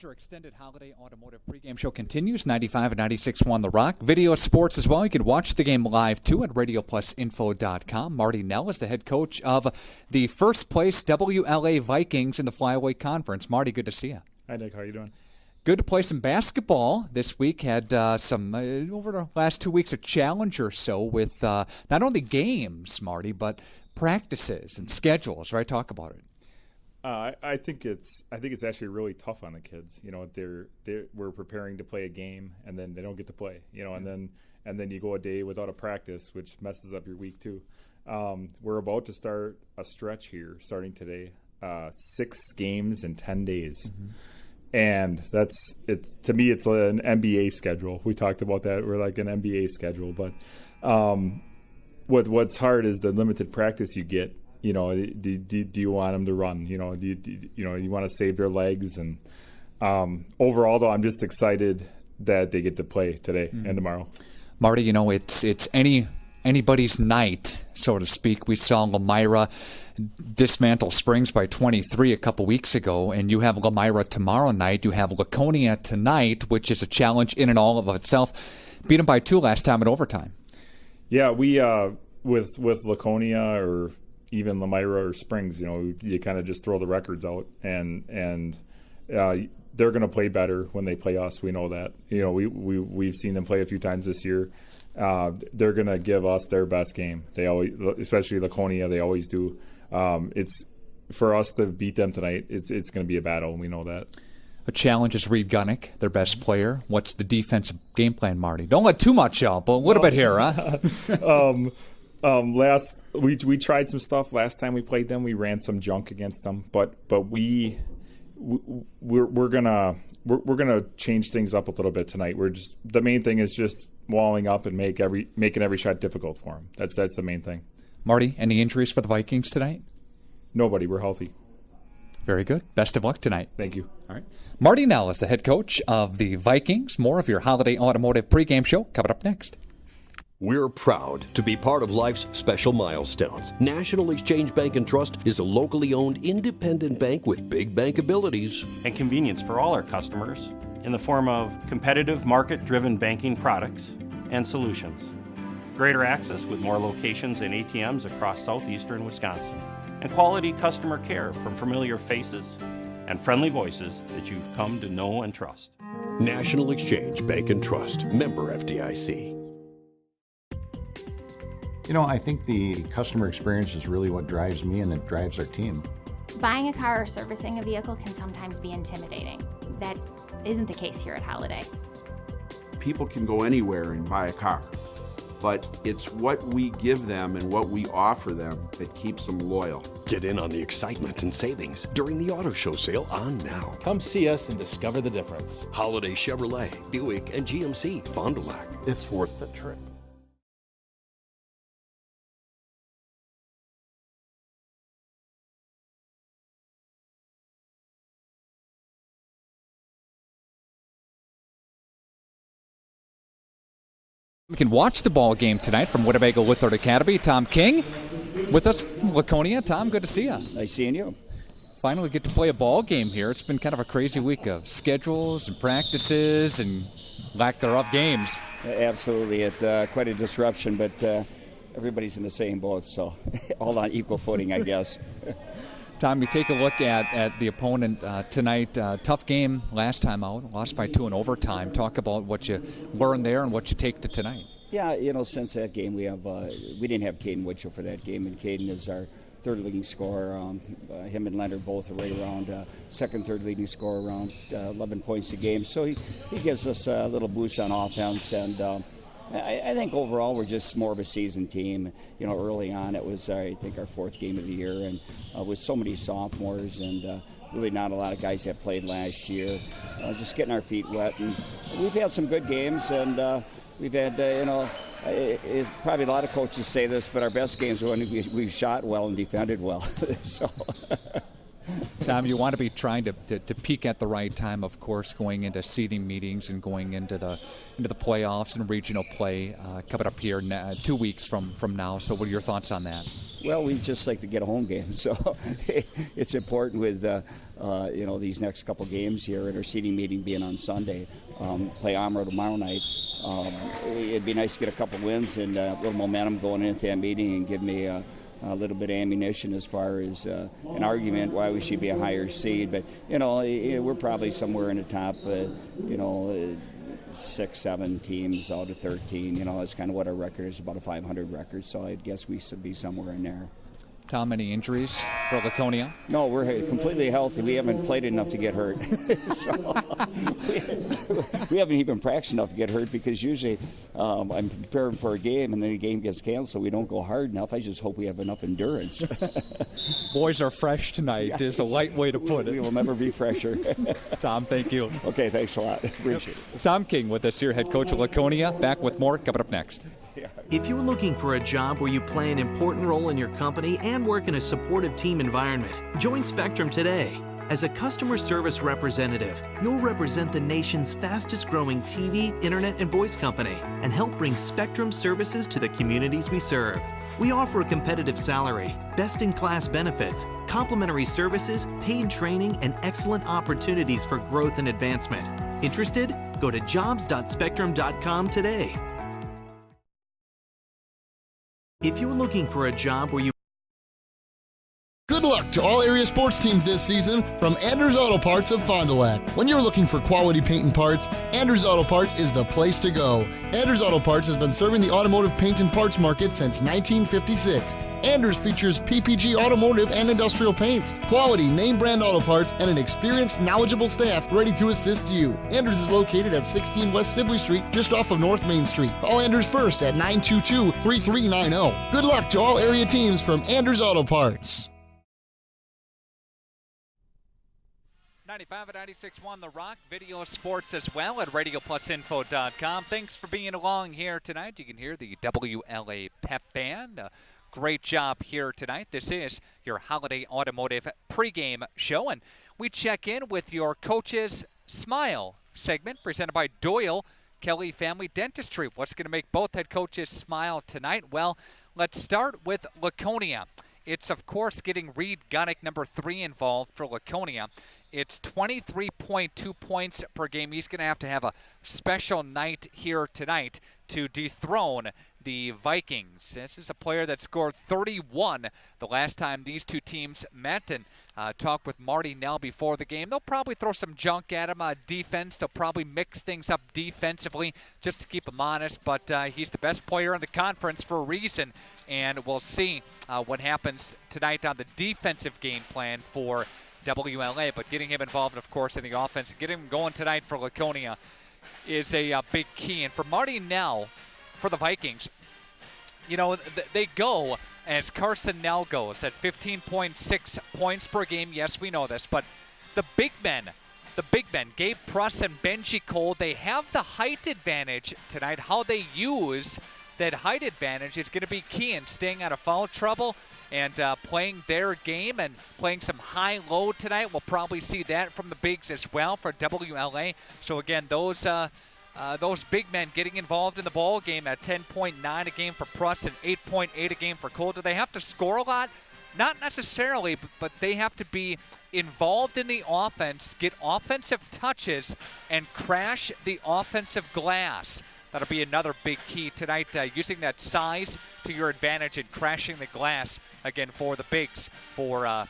Your extended holiday automotive pregame show continues. 95 and 96.1 The Rock. Video sports as well. You can watch the game live too at radioplusinfo.com. Marty Nell is the head coach of the first place WLA Vikings in the Flyaway Conference. Marty, good to see you. Hi, Nick. How are you doing? Good to play some basketball this week. Had some, over the last 2 weeks, a challenge or so with not only games, Marty, but practices and schedules, right? Talk about it. I think it's actually really tough on the kids. You know, we're preparing to play a game, and then they don't get to play. You know, and then you go a day without a practice, which messes up your week too. We're about to start a stretch here, starting today. 6 games in 10 days, and to me it's an NBA schedule. We talked about that. We're like an NBA schedule, but what's hard is the limited practice you get. You know, do you want them to run? You know, you want to save their legs? And overall, though, I'm just excited that they get to play today and tomorrow. Marty, you know, it's anybody's night, so to speak. We saw Lamira dismantle Springs by 23 a couple weeks ago, and you have Lamira tomorrow night. You have Laconia tonight, which is a challenge in and all of itself. Beat them by 2 last time in overtime. Yeah, we with Laconia or even Lamira or Springs, you know, you kind of just throw the records out, and they're going to play better when they play us. We know that. You know, we've seen them play a few times this year. They're going to give us their best game. They always, especially Laconia, they always do. It's for us to beat them tonight. It's going to be a battle, and we know that. A challenge is Reed Gunnick, their best player. What's the defensive game plan, Marty? Don't let too much out, but a little bit here, huh? We tried some stuff last time we played them. We ran some junk against them, but we're gonna change things up a little bit tonight. The main thing is just walling up and making every shot difficult for them. That's the main thing. Marty, any injuries for the Vikings tonight? Nobody. We're healthy. Very good. Best of luck tonight. Thank you. All right. Marty Nell is the head coach of the Vikings. More of your holiday automotive pregame show coming up next. We're proud to be part of life's special milestones. National Exchange Bank and Trust is a locally owned independent bank with big bank abilities and convenience for all our customers in the form of competitive market-driven banking products and solutions. Greater access with more locations and ATMs across southeastern Wisconsin. And quality customer care from familiar faces and friendly voices that you've come to know and trust. National Exchange Bank and Trust, member FDIC. You know, I think the customer experience is really what drives me, and it drives our team. Buying a car or servicing a vehicle can sometimes be intimidating. That isn't the case here at Holiday. People can go anywhere and buy a car, but it's what we give them and what we offer them that keeps them loyal. Get in on the excitement and savings during the auto show sale on now. Come see us and discover the difference. Holiday Chevrolet, Buick, and GMC, Fond du Lac. It's worth the trip. We can watch the ball game tonight from Winnebago Lithard Academy. Tom King with us from Laconia. Tom, good to see you. Nice seeing you. Finally get to play a ball game here. It's been kind of a crazy week of schedules and practices and lack thereof games. Absolutely. It's quite a disruption, but everybody's in the same boat, so all on equal footing, I guess. Tom, you take a look at the opponent tonight. Tough game last time out, lost by 2 in overtime. Talk about what you learned there and what you take to tonight. Yeah, you know, since that game we didn't have Caden Woodchill for that game, and Caden is our third leading scorer. Him and Leonard both are right around second, third leading scorer, around 11 points a game. So he gives us a little boost on offense, and I think overall we're just more of a seasoned team. You know, early on it was, I think, our 4th game of the year, and with so many sophomores and really not a lot of guys that played last year, just getting our feet wet. And we've had some good games, and we've had, probably a lot of coaches say this, but our best games are when we've shot well and defended well. So. Tom, you want to be trying to peak at the right time, of course, going into seeding meetings and going into the playoffs and regional play coming up here 2 weeks from now. So what are your thoughts on that? Well, we just like to get a home game, so it's important with these next couple games here at our seeding meeting being on Sunday. Play Amro tomorrow night. It'd be nice to get a couple wins and a little momentum going into that meeting and give me a little bit of ammunition as far as an argument why we should be a higher seed. But we're probably somewhere in the top 6-7 teams out of 13. That's kind of what our record is, about a 500 record. So I guess we should be somewhere in there. Tom, any injuries for Laconia? No, we're completely healthy. We haven't played enough to get hurt. we haven't even practiced enough to get hurt because usually I'm preparing for a game and then the game gets canceled, so we don't go hard enough. I just hope we have enough endurance. Boys are fresh tonight is a light way to put it. We will never be fresher. Tom, thank you. Okay, thanks a lot. Appreciate it. Tom King with us here, head coach of Laconia. Back with more coming up next. If you're looking for a job where you play an important role in your company and work in a supportive team environment, join Spectrum today. As a customer service representative, you'll represent the nation's fastest growing TV, internet, and voice company and help bring Spectrum services to the communities we serve. We offer a competitive salary, best-in-class benefits, complimentary services, paid training, and excellent opportunities for growth and advancement. Interested? Go to jobs.spectrum.com today. If you're looking for a job where you Good luck to all area sports teams this season from Anders Auto Parts of Fond du Lac. When you're looking for quality paint and parts, Anders Auto Parts is the place to go. Anders Auto Parts has been serving the automotive paint and parts market since 1956. Anders features PPG automotive and industrial paints, quality name brand auto parts, and an experienced, knowledgeable staff ready to assist you. Anders is located at 16 West Sibley Street, just off of North Main Street. Call Anders first at 922-3390. Good luck to all area teams from Anders Auto Parts. 95 and 96.1 The Rock, video sports as well at RadioPlusInfo.com. Thanks for being along here tonight. You can hear the WLA Pep Band. Great job here tonight. This is your Holiday Automotive pregame show, and we check in with your Coach's Smile segment presented by Doyle Kelly Family Dentistry. What's going to make both head coaches smile tonight? Well, let's start with Laconia. It's, of course, getting Reed Gunnick, number 3, involved for Laconia. It's 23.2 points per game. He's going to have a special night here tonight to dethrone the Vikings. This is a player that scored 31 the last time these two teams met, and talked with Marty Nell before the game. They'll probably throw some junk at him. Defense, they'll probably mix things up defensively just to keep him honest, but he's the best player in the conference for a reason, and we'll see what happens tonight on the defensive game plan for WLA, but getting him involved, of course, in the offense, getting him going tonight for Laconia is a big key. And for Marty Nell, for the Vikings, they go as Carson Nell goes at 15.6 points per game. Yes, we know this, but the big men, Gabe Pruss and Benji Cole, they have the height advantage tonight. How they use that height advantage is going to be key in staying out of foul trouble and playing their game and playing some high-low tonight. We'll probably see that from the bigs as well for WLA. So again, those big men getting involved in the ball game at 10.9 a game for Pruss and 8.8 a game for Cole. Do they have to score a lot? Not necessarily, but they have to be involved in the offense, get offensive touches, and crash the offensive glass. That'll be another big key tonight, using that size to your advantage and crashing the glass, again, for the bigs for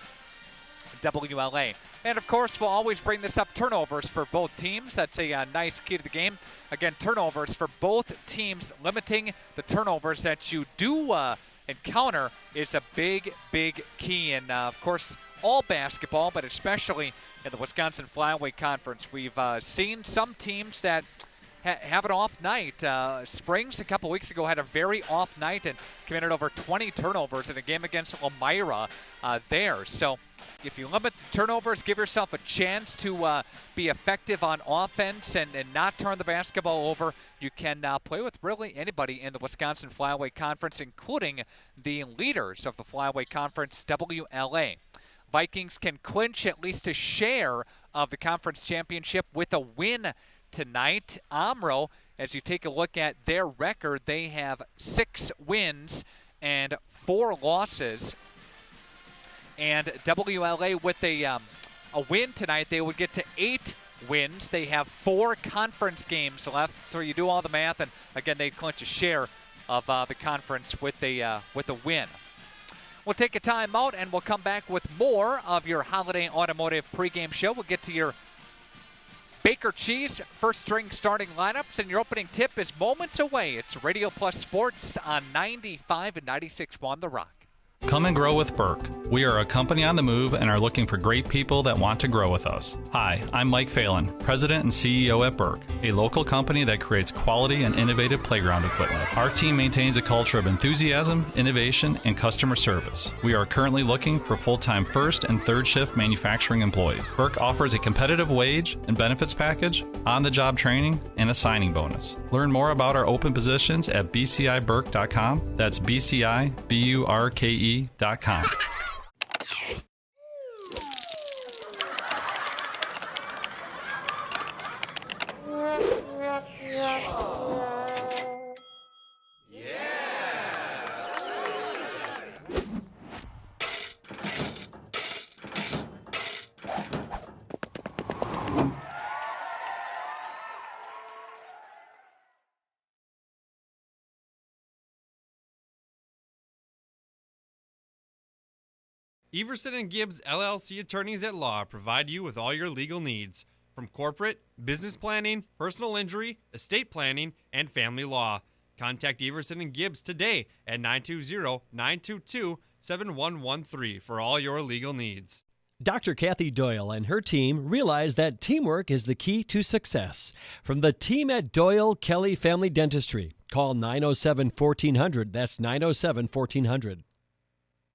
WLA. And, of course, we'll always bring this up, turnovers for both teams. That's a nice key to the game. Again, turnovers for both teams, limiting the turnovers that you do encounter is a big, big key. And, of course, all basketball, but especially in the Wisconsin Flyweight Conference. We've seen some teams that have an off night. Springs a couple weeks ago had a very off night and committed over 20 turnovers in a game against Elmira there. So if you limit the turnovers, give yourself a chance to be effective on offense and not turn the basketball over, you can play with really anybody in the Wisconsin Flyweight Conference, including the leaders of the Flyweight Conference, WLA. Vikings can clinch at least a share of the conference championship with a win tonight. Amro, as you take a look at their record, they have 6 wins and 4 losses. And WLA with a win tonight, they would get to 8 wins. They have 4 conference games left, so you do all the math, and again, they clinch a share of the conference with a win. We'll take a timeout, and we'll come back with more of your Holiday Automotive pregame show. We'll get to your Baker Cheese first-string starting lineups, and your opening tip is moments away. It's Radio Plus Sports on 95 and 96.1 The Rock. Come and grow with Burke. We are a company on the move and are looking for great people that want to grow with us. Hi, I'm Mike Phelan, President and CEO at Burke, a local company that creates quality and innovative playground equipment. Our team maintains a culture of enthusiasm, innovation, and customer service. We are currently looking for full-time first and third shift manufacturing employees. Burke offers a competitive wage and benefits package, on-the-job training, and a signing bonus. Learn more about our open positions at bciburke.com. That's bciburke.com. Everson and Gibbs LLC attorneys at law provide you with all your legal needs, from corporate, business planning, personal injury, estate planning, and family law. Contact Everson and Gibbs today at 920-922-7113 for all your legal needs. Dr. Kathy Doyle and her team realize that teamwork is the key to success. From the team at Doyle Kelly Family Dentistry, call 907-1400. That's 907-1400.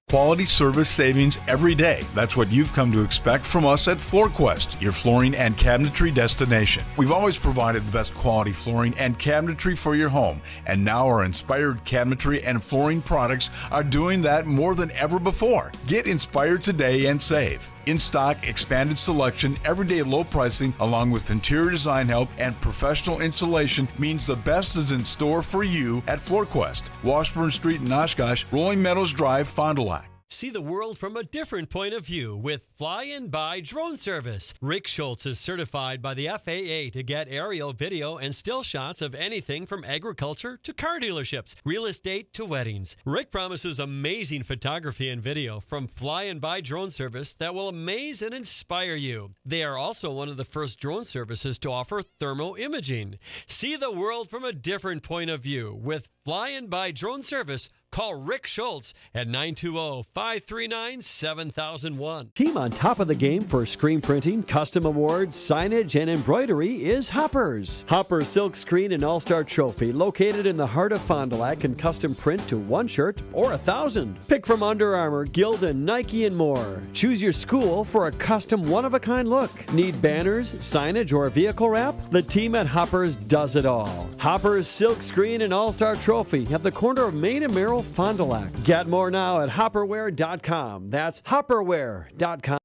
Quality service savings every day. That's what you've come to expect from us at FloorQuest, your flooring and cabinetry destination. We've always provided the best quality flooring and cabinetry for your home, and now our inspired cabinetry and flooring products are doing that more than ever before. Get inspired today and save. In stock, expanded selection, everyday low pricing, along with interior design help and professional installation means the best is in store for you at FloorQuest, Washburn Street in Oshkosh, Rolling Meadows Drive, Fond du Lac. See the world from a different point of view with Fly-In-By Drone Service. Rick Schultz is certified by the FAA to get aerial video and still shots of anything from agriculture to car dealerships, real estate to weddings. Rick promises amazing photography and video from Fly-In-By Drone Service that will amaze and inspire you. They are also one of the first drone services to offer thermal imaging. See the world from a different point of view with Fly-In-By Drone Service. Call Rick Schultz at 920-539-7001. Team on top of the game for screen printing, custom awards, signage, and embroidery is Hoppers. Hoppers Silk Screen and All-Star Trophy, located in the heart of Fond du Lac, can custom print to 1 shirt or 1,000. Pick from Under Armour, Gildan, Nike, and more. Choose your school for a custom one-of-a-kind look. Need banners, signage, or vehicle wrap? The team at Hoppers does it all. Hoppers Silk Screen and All-Star Trophy at the corner of Main and Merrill, Fond du Lac. Get more now at hopperware.com. That's hopperware.com.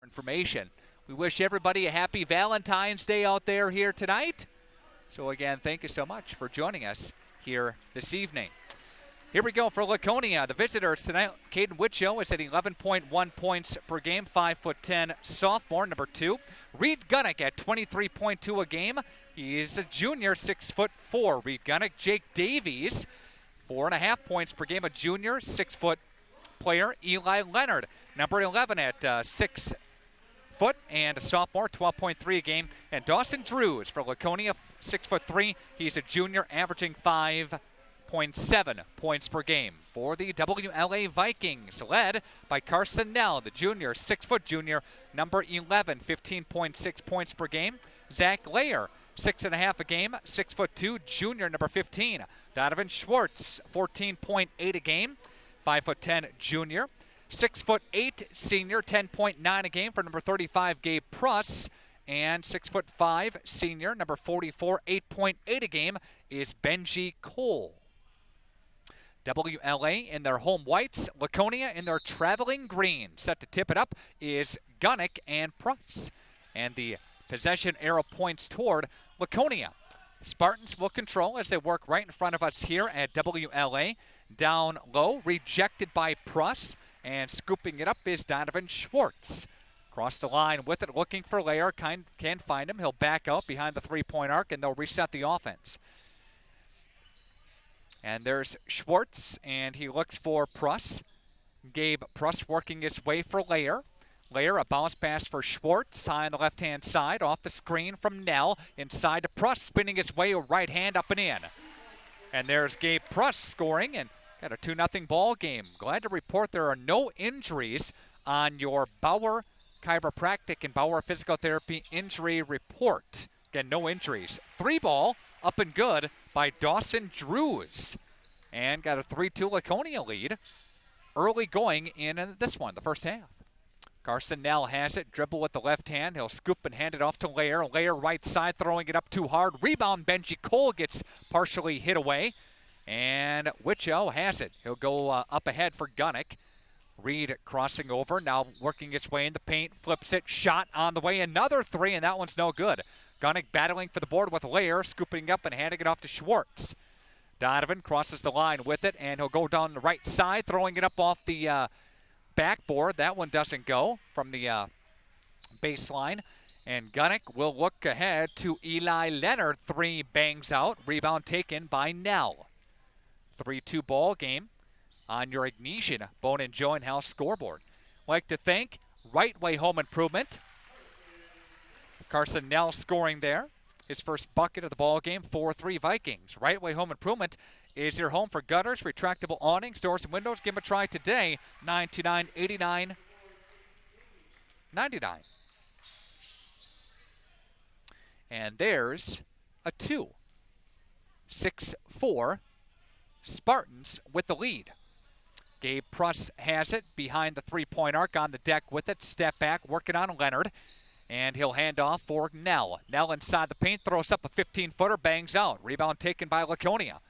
Information. We wish everybody a happy Valentine's Day out there here tonight. So again, thank you so much for joining us here this evening. Here we go for Laconia. The visitors tonight, Caden Witcho is at 11.1 points per game, 5'10", sophomore, number 2. Reed Gunnick at 23.2 a game. He is a junior, 6'4". Reed Gunnick. Jake Davies, 4.5 points per game, a junior, 6-foot player. Eli Leonard, number 11 at 6 foot and a sophomore, 12.3 a game. And Dawson Drews for Laconia, 6'3". He's a junior, averaging 5.7 points per game. For the WLA Vikings, led by Carson Nell, the junior, 6-foot junior, number 11, 15.6 points per game. Zach Layer, 6.5 a game, 6'2", junior, number 15. Donovan Schwartz, 14.8 a game, 5'10", junior. 6'8", senior, 10.9 a game for number 35, Gabe Pruss. And 6'5", senior, number 44, 8.8 a game is Benji Cole. WLA in their home whites, Laconia in their traveling green. Set to tip it up is Gunnick and Price. And the possession arrow points toward Laconia. Spartans will control as they work right in front of us here at WLA. Down low, rejected by Pruss, and scooping it up is Donovan Schwartz. Across the line with it, looking for Lair. Can't find him. He'll back out behind the three-point arc, and they'll reset the offense. And there's Schwartz, and he looks for Pruss. Gabe Pruss working his way for Lair. Lair, a bounce pass for Schwartz, high on the left-hand side, off the screen from Nell, inside to Pruss, spinning his way, right hand up and in. And there's Gabe Pruss scoring, and got a 2-0 ball game. Glad to report there are no injuries on your Bauer Chiropractic and Bauer Physical Therapy injury report. Again, no injuries. 3-ball, up and good by Dawson Drews. And got a 3-2 Laconia lead early going in this one, the first half. Carson Nell has it, dribble with the left hand. He'll scoop and hand it off to Lair. Lair right side, throwing it up too hard. Rebound, Benji Cole gets partially hit away. And Witchow has it. He'll go up ahead for Gunnick. Reed crossing over, now working his way in the paint, flips it, shot on the way, another three, and that one's no good. Gunnick battling for the board with Lair, scooping up and handing it off to Schwartz. Donovan crosses the line with it, and he'll go down the right side, throwing it up off the backboard. That one doesn't go from the baseline. And Gunnick will look ahead to Eli Leonard. 3 bangs out. Rebound taken by Nell. 3-2 ball game on your Ignesian Bone and Joint House scoreboard. Like to thank Right Way Home Improvement. Carson Nell scoring there. His first bucket of the ball game, 4-3 Vikings. Right Way Home Improvement is your home for gutters, retractable awnings, doors, and windows. Give them a try today, $929.89. And there's a 2. 6-4 Spartans with the lead. Gabe Pruss has it behind the three-point arc, on the deck with it. Step back, working on Leonard. And he'll hand off for Nell. Nell inside the paint, throws up a 15-footer, bangs out. Rebound taken by Laconia.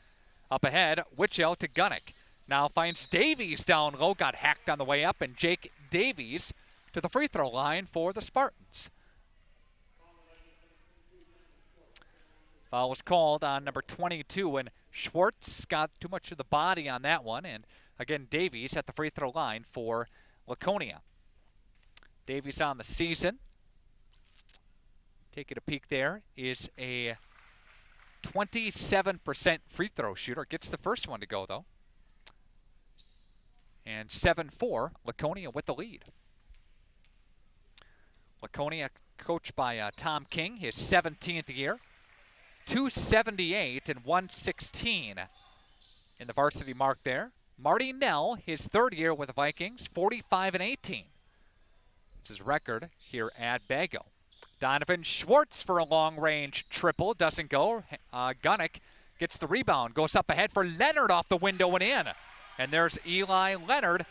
Up ahead, Witchell to Gunnick. Now finds Davies down low, got hacked on the way up, and Jake Davies to the free throw line for the Spartans. Foul was called on number 22, and Schwartz got too much of the body on that one. And again, Davies at the free throw line for Laconia. Davies on the season. Taking a peek there, is a 27% free throw shooter. Gets the first one to go, though. And 7-4, Laconia with the lead. Laconia coached by Tom King, his 17th year. 278 and 116 in the varsity mark there. Marty Nell, his 3rd year with the Vikings, 45 and 18. It's his record here at Bago. Donovan Schwartz for a long-range triple. Doesn't go. Gunnick gets the rebound. Goes up ahead for Leonard off the window and in. And there's Eli Leonard.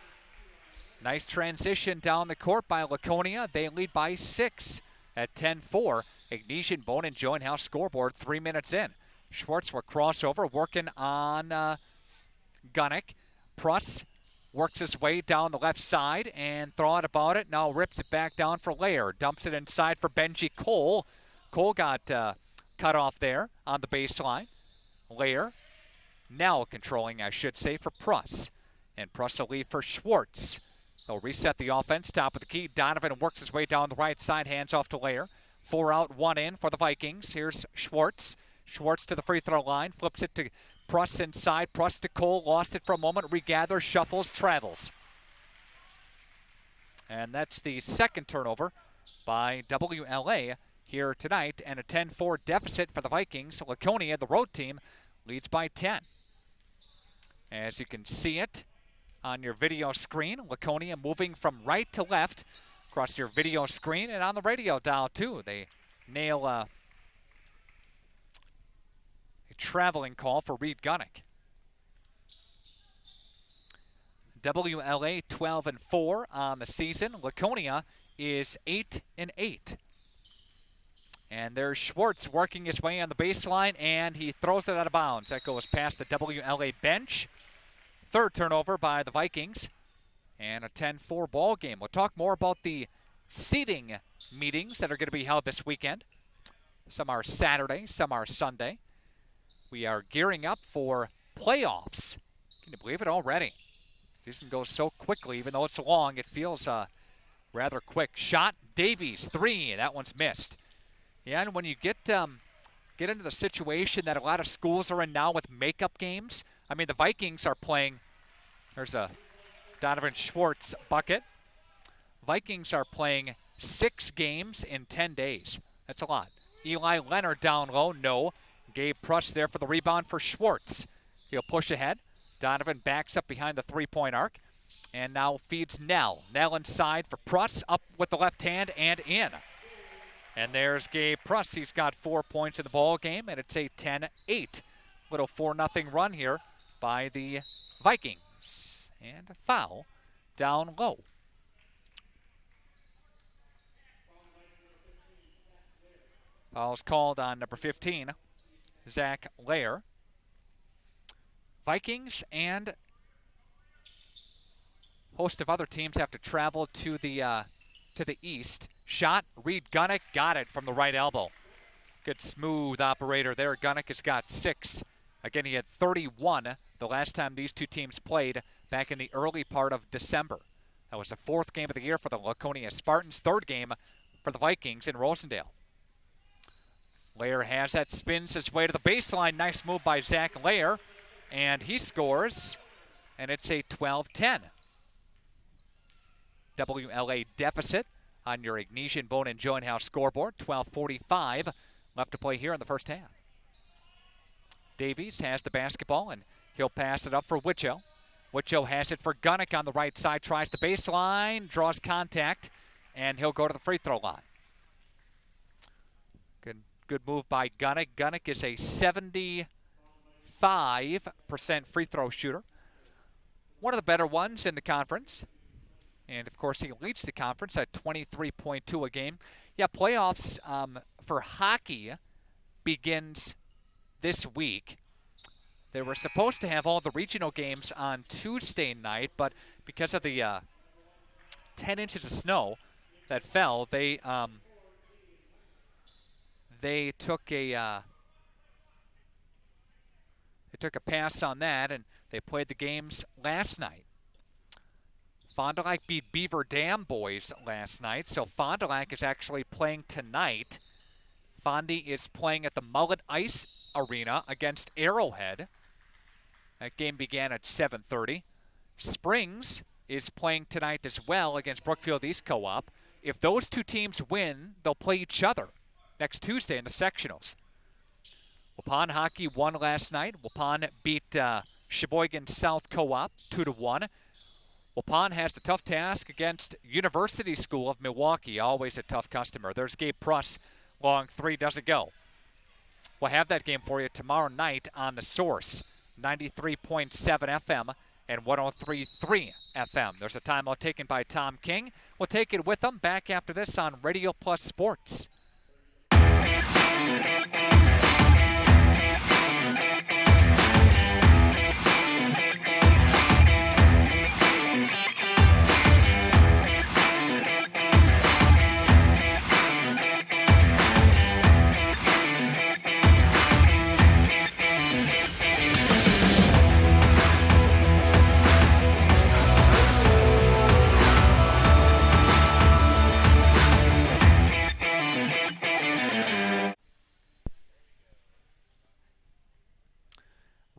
Nice transition down the court by Laconia. They lead by 6 at 10-4. Ignesian Bone and Joint House scoreboard 3 minutes in. Schwartz will crossover, working on Gunnick. Pruss works his way down the left side and thought about it. Now rips it back down for Lair. Dumps it inside for Benji Cole. Cole got cut off there on the baseline. Lair, now controlling, I should say, for Pruss. And Pruss will leave for Schwartz. They'll reset the offense, top of the key. Donovan works his way down the right side, hands off to Lair. 4 out, 1 in for the Vikings. Here's Schwartz. Schwartz to the free throw line, flips it to Pruss inside. Pruss to Cole, lost it for a moment, regathers, shuffles, travels. And that's the second turnover by WLA here tonight, and a 10-4 deficit for the Vikings. Laconia, the road team, leads by 10. As you can see it on your video screen, Laconia moving from right to left across your video screen and on the radio dial too. They nail a traveling call for Reed Gunnick. WLA 12-4 on the season. Laconia is 8-8. And there's Schwartz working his way on the baseline, and he throws it out of bounds. That goes past the WLA bench. Third turnover by the Vikings, and a 10-4 ball game. We'll talk more about the seating meetings that are going to be held this weekend. Some are Saturday, some are Sunday. We are gearing up for playoffs. Can you believe it already? Season goes so quickly, even though it's long, it feels rather quick. Shot, Davies, 3. That one's missed. Yeah, and when you get into the situation that a lot of schools are in now with makeup games, I mean, the Vikings are playing, there's a Donovan Schwartz bucket. Vikings are playing 6 games in 10 days. That's a lot. Eli Leonard down low, no. Gabe Pruss there for the rebound for Schwartz. He'll push ahead. Donovan backs up behind the three-point arc and now feeds Nell. Nell inside for Pruss, up with the left hand and in. And there's Gabe Pruss. He's got 4 points in the ball game, and it's a 10-8. Little 4-0 run here by the Vikings. And a foul down low. Foul's called on number 15, Zach Lair. Vikings and a host of other teams have to travel to the east. Shot, Reed Gunnick got it from the right elbow. Good smooth operator there. Gunnick has got 6. Again, he had 31 the last time these two teams played back in the early part of December. That was the 4th game of the year for the Laconia Spartans, 3rd game for the Vikings in Rosendale. Lair has that, spins his way to the baseline. Nice move by Zach Lair, and he scores, and it's a 12-10. WLA deficit on your Ignesian Bone and Joint House scoreboard. 12:45 left to play here in the first half. Davies has the basketball, and he'll pass it up for Witcho. Witcho has it for Gunnick on the right side, tries the baseline, draws contact, and he'll go to the free throw line. Good move by Gunnick. Gunnick is a 75% free throw shooter. One of the better ones in the conference. And, of course, he leads the conference at 23.2 a game. Yeah, playoffs for hockey begins this week. They were supposed to have all the regional games on Tuesday night, but because of the 10 inches of snow that fell, they took a pass on that, and they played the games last night. Fond du Lac beat Beaver Dam boys last night, so Fond du Lac is actually playing tonight. Fondy is playing at the Mullet Ice Arena against Arrowhead. That game began at 7:30. Springs is playing tonight as well against Brookfield East Co-op. If those two teams win, they'll play each other next Tuesday in the sectionals. Waupun hockey won last night. Waupun beat Sheboygan South Co-op 2-1. Waupun has the tough task against University School of Milwaukee, always a tough customer. There's Gabe Pruss, long 3, doesn't go. We'll have that game for you tomorrow night on The Source, 93.7 FM and 103.3 FM. There's a timeout taken by Tom King. We'll take it with them back after this on Radio Plus Sports.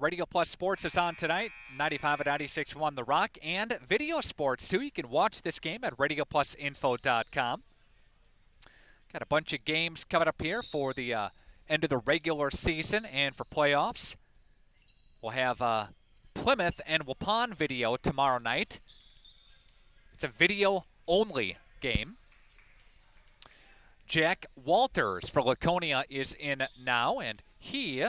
Radio Plus Sports is on tonight, 95 and 96.1 The Rock, and video sports, too. You can watch this game at RadioPlusInfo.com. Got a bunch of games coming up here for the end of the regular season and for playoffs. We'll have Plymouth and Waupun video tomorrow night. It's a video-only game. Jack Walters for Laconia is in now, and he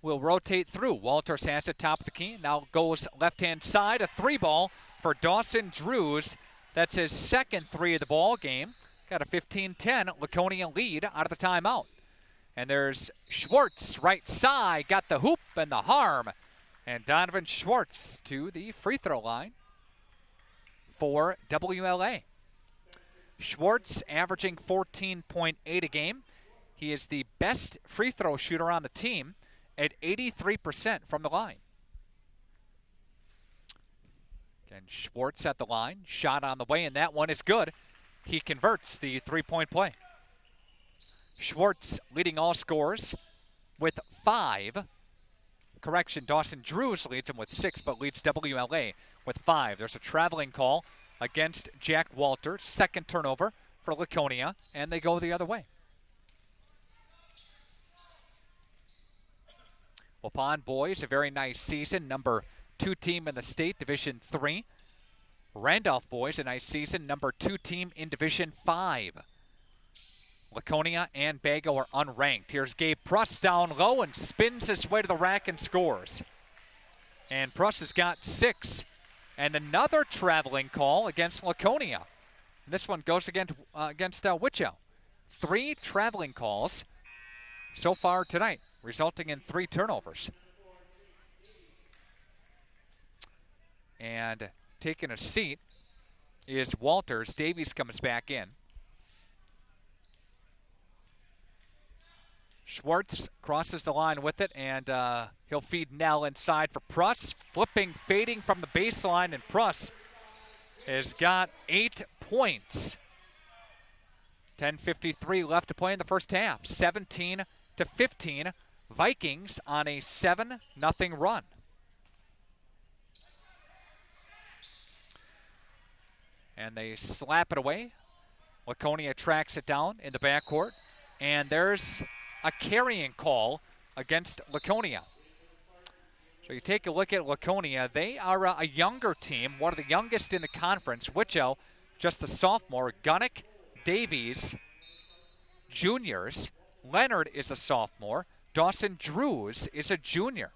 will rotate through. Walters has it top of the key. Now goes left-hand side. A 3-ball for Dawson Drews. That's his second 3 of the ball game. Got a 15-10 Laconia lead out of the timeout. And there's Schwartz, right side. Got the hoop and the harm. And Donovan Schwartz to the free throw line for WLA. Schwartz averaging 14.8 a game. He is the best free throw shooter on the team at 83% from the line. Again, Schwartz at the line, shot on the way, and that one is good. He converts the three-point play. Schwartz leading all scorers with 5. Correction, Dawson Drews leads him with 6, but leads WLA with 5. There's a traveling call against Jack Walter. Second turnover for Laconia, and they go the other way. Waupun boys, a very nice season. Number 2 team in the state, Division 3. Randolph boys, a nice season. Number 2 team in Division 5. Laconia and Bago are unranked. Here's Gabe Pruss down low and spins his way to the rack and scores. And Pruss has got 6. And another traveling call against Laconia. And this one goes against Wichow. 3 traveling calls so far tonight, resulting in 3 turnovers. And taking a seat is Walters. Davies comes back in. Schwartz crosses the line with it, and he'll feed Nell inside for Pruss. Flipping, fading from the baseline, and Pruss has got 8 points. 10:53 left to play in the first half. 17-15. Vikings on a 7-0 run. And they slap it away. Laconia tracks it down in the backcourt, and there's a carrying call against Laconia. So you take a look at Laconia. They are a younger team, one of the youngest in the conference. Wichow, just a sophomore. Gunnick, Davies, juniors. Leonard is a sophomore. Dawson Drews is a junior.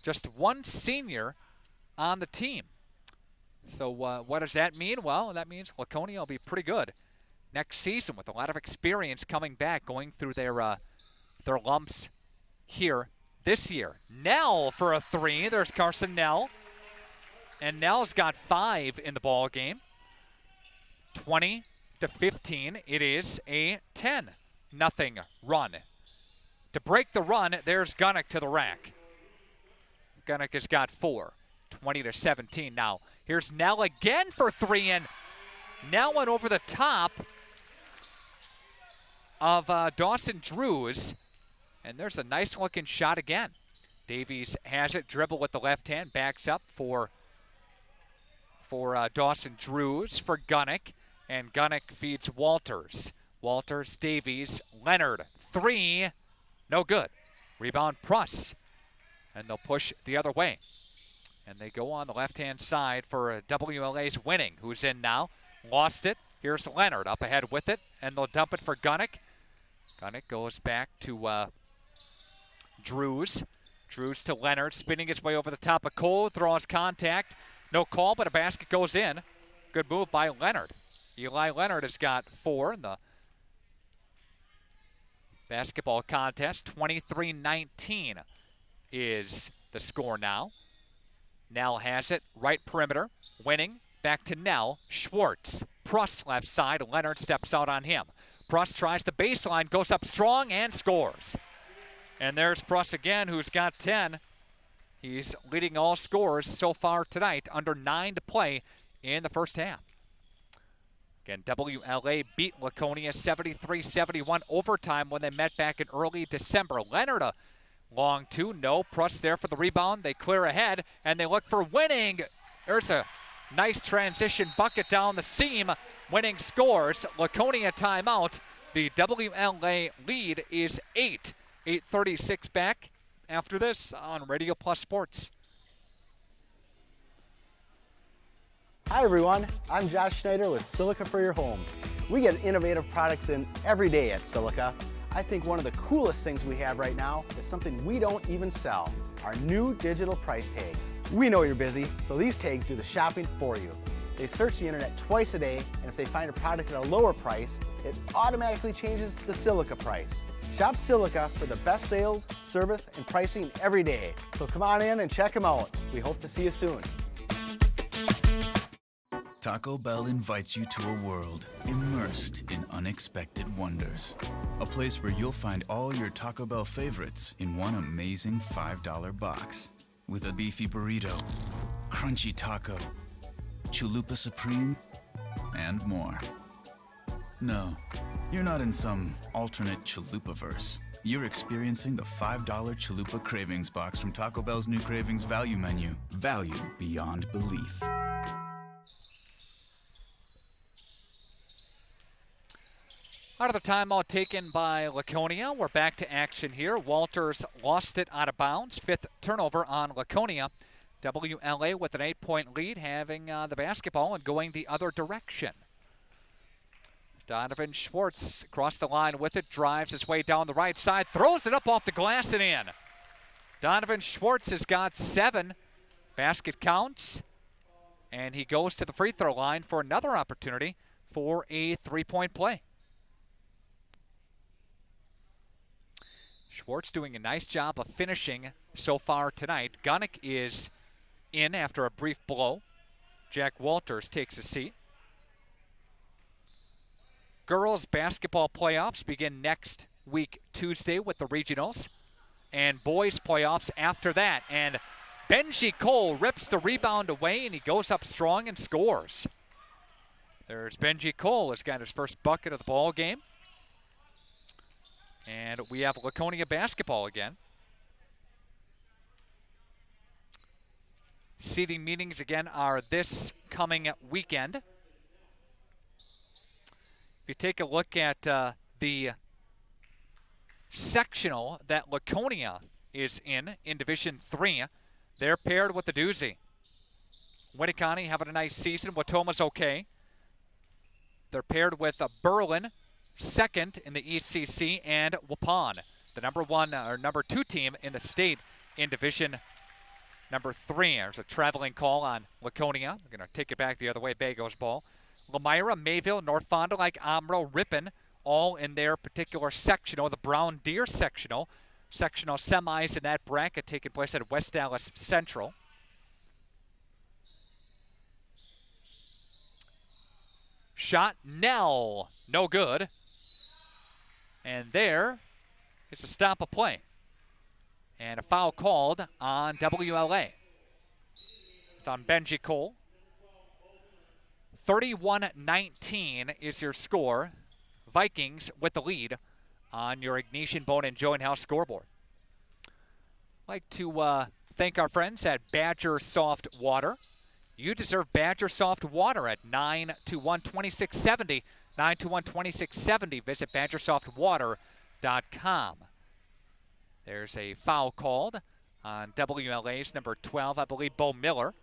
Just 1 senior on the team. So what does that mean? Well, that means Laconia will be pretty good next season with a lot of experience coming back, going through their lumps here this year. Nell for a 3. There's Carson Nell. And Nell's got 5 in the ball game. 20-15. It is a 10-0 run. To break the run, there's Gunnick to the rack. Gunnick has got 4. 20-17 now. Here's Nell again for 3, and Nell went over the top of Dawson Drews, and there's a nice looking shot again. Davies has it, dribble with the left hand, backs up for Dawson Drews for Gunnick, and Gunnick feeds Walters. Walters, Davies, Leonard, 3, no good. Rebound Pruss, and they'll push the other way. And they go on the left-hand side for WLA's winning, who's in now. Lost it. Here's Leonard up ahead with it, and they'll dump it for Gunnick. Gunnick goes back to Drews. Drews to Leonard, spinning his way over the top of Cole, throws contact. No call, but a basket goes in. Good move by Leonard. Eli Leonard has got 4 in the basketball contest. 23-19 is the score now. Nell has it, right perimeter, winning, back to Nell, Schwartz, Pruss left side, Leonard steps out on him. Pruss tries the baseline, goes up strong, and scores. And there's Pruss again, who's got 10. He's leading all scorers so far tonight, under 9 to play in the first half. Again, WLA beat Laconia 73-71 overtime when they met back in early December. Leonard a long 2, no. Pruss there for the rebound. They clear ahead, and they look for winning. There's a nice transition bucket down the seam. Winning scores. Laconia timeout. The WLA lead is 8. 8:36 back after this on Radio Plus Sports. Hi everyone, I'm Josh Schneider with Silica for Your Home. We get innovative products in every day at Silica. I think one of the coolest things we have right now is something we don't even sell, our new digital price tags. We know you're busy, so these tags do the shopping for you. They search the internet twice a day, and if they find a product at a lower price, it automatically changes the Silica price. Shop Silica for the best sales, service, and pricing every day. So come on in and check them out. We hope to see you soon. Taco Bell invites you to a world immersed in unexpected wonders. A place where you'll find all your Taco Bell favorites in one amazing $5 box. With a beefy burrito, crunchy taco, chalupa supreme, and more. No, you're not in some alternate chalupa-verse. You're experiencing the $5 Chalupa Cravings Box from Taco Bell's new Cravings Value Menu. Value beyond belief. Out of the timeout taken by Laconia, we're back to action here. Walters lost it out of bounds. 5th turnover on Laconia. WLA with an 8-point lead, having the basketball and going the other direction. Donovan Schwartz across the line with it, drives his way down the right side, throws it up off the glass and in. Donovan Schwartz has got 7. Basket counts, and he goes to the free throw line for another opportunity for a 3-point play. Schwartz doing a nice job of finishing so far tonight. Gunnick is in after a brief blow. Jack Walters takes a seat. Girls basketball playoffs begin next week, Tuesday, with the regionals. And boys playoffs after that. And Benji Cole rips the rebound away, and he goes up strong and scores. There's Benji Cole, has got his first bucket of the ball game. And we have Laconia basketball again. Seeding meetings again are this coming weekend. If you take a look at the sectional that Laconia is in Division 3, they're paired with the doozy. Winnicott having a nice season. Watoma's okay. They're paired with Berlin, second in the ECC, and Waupun, the number 2 team in the state in Division number 3. There's a traveling call on Laconia. We're going to take it back the other way. Bago's ball. Lamira, Mayville, North Fond du Lac, Omro, Ripon, all in their particular sectional. The Brown Deer sectional semis in that bracket taking place at West Dallas Central. Shot, Nell, no good. And there is a stop of play. And a foul called on WLA. It's on Benji Cole. 31-19 is your score. Vikings with the lead on your Ignatian Bone and Joint House scoreboard. I'd like to thank our friends at Badger Soft Water. You deserve Badger Soft Water at 921-2670. 921-2670. Visit badgersoftwater.com. There's a foul called on WLA's number 12, I believe, Bo Miller.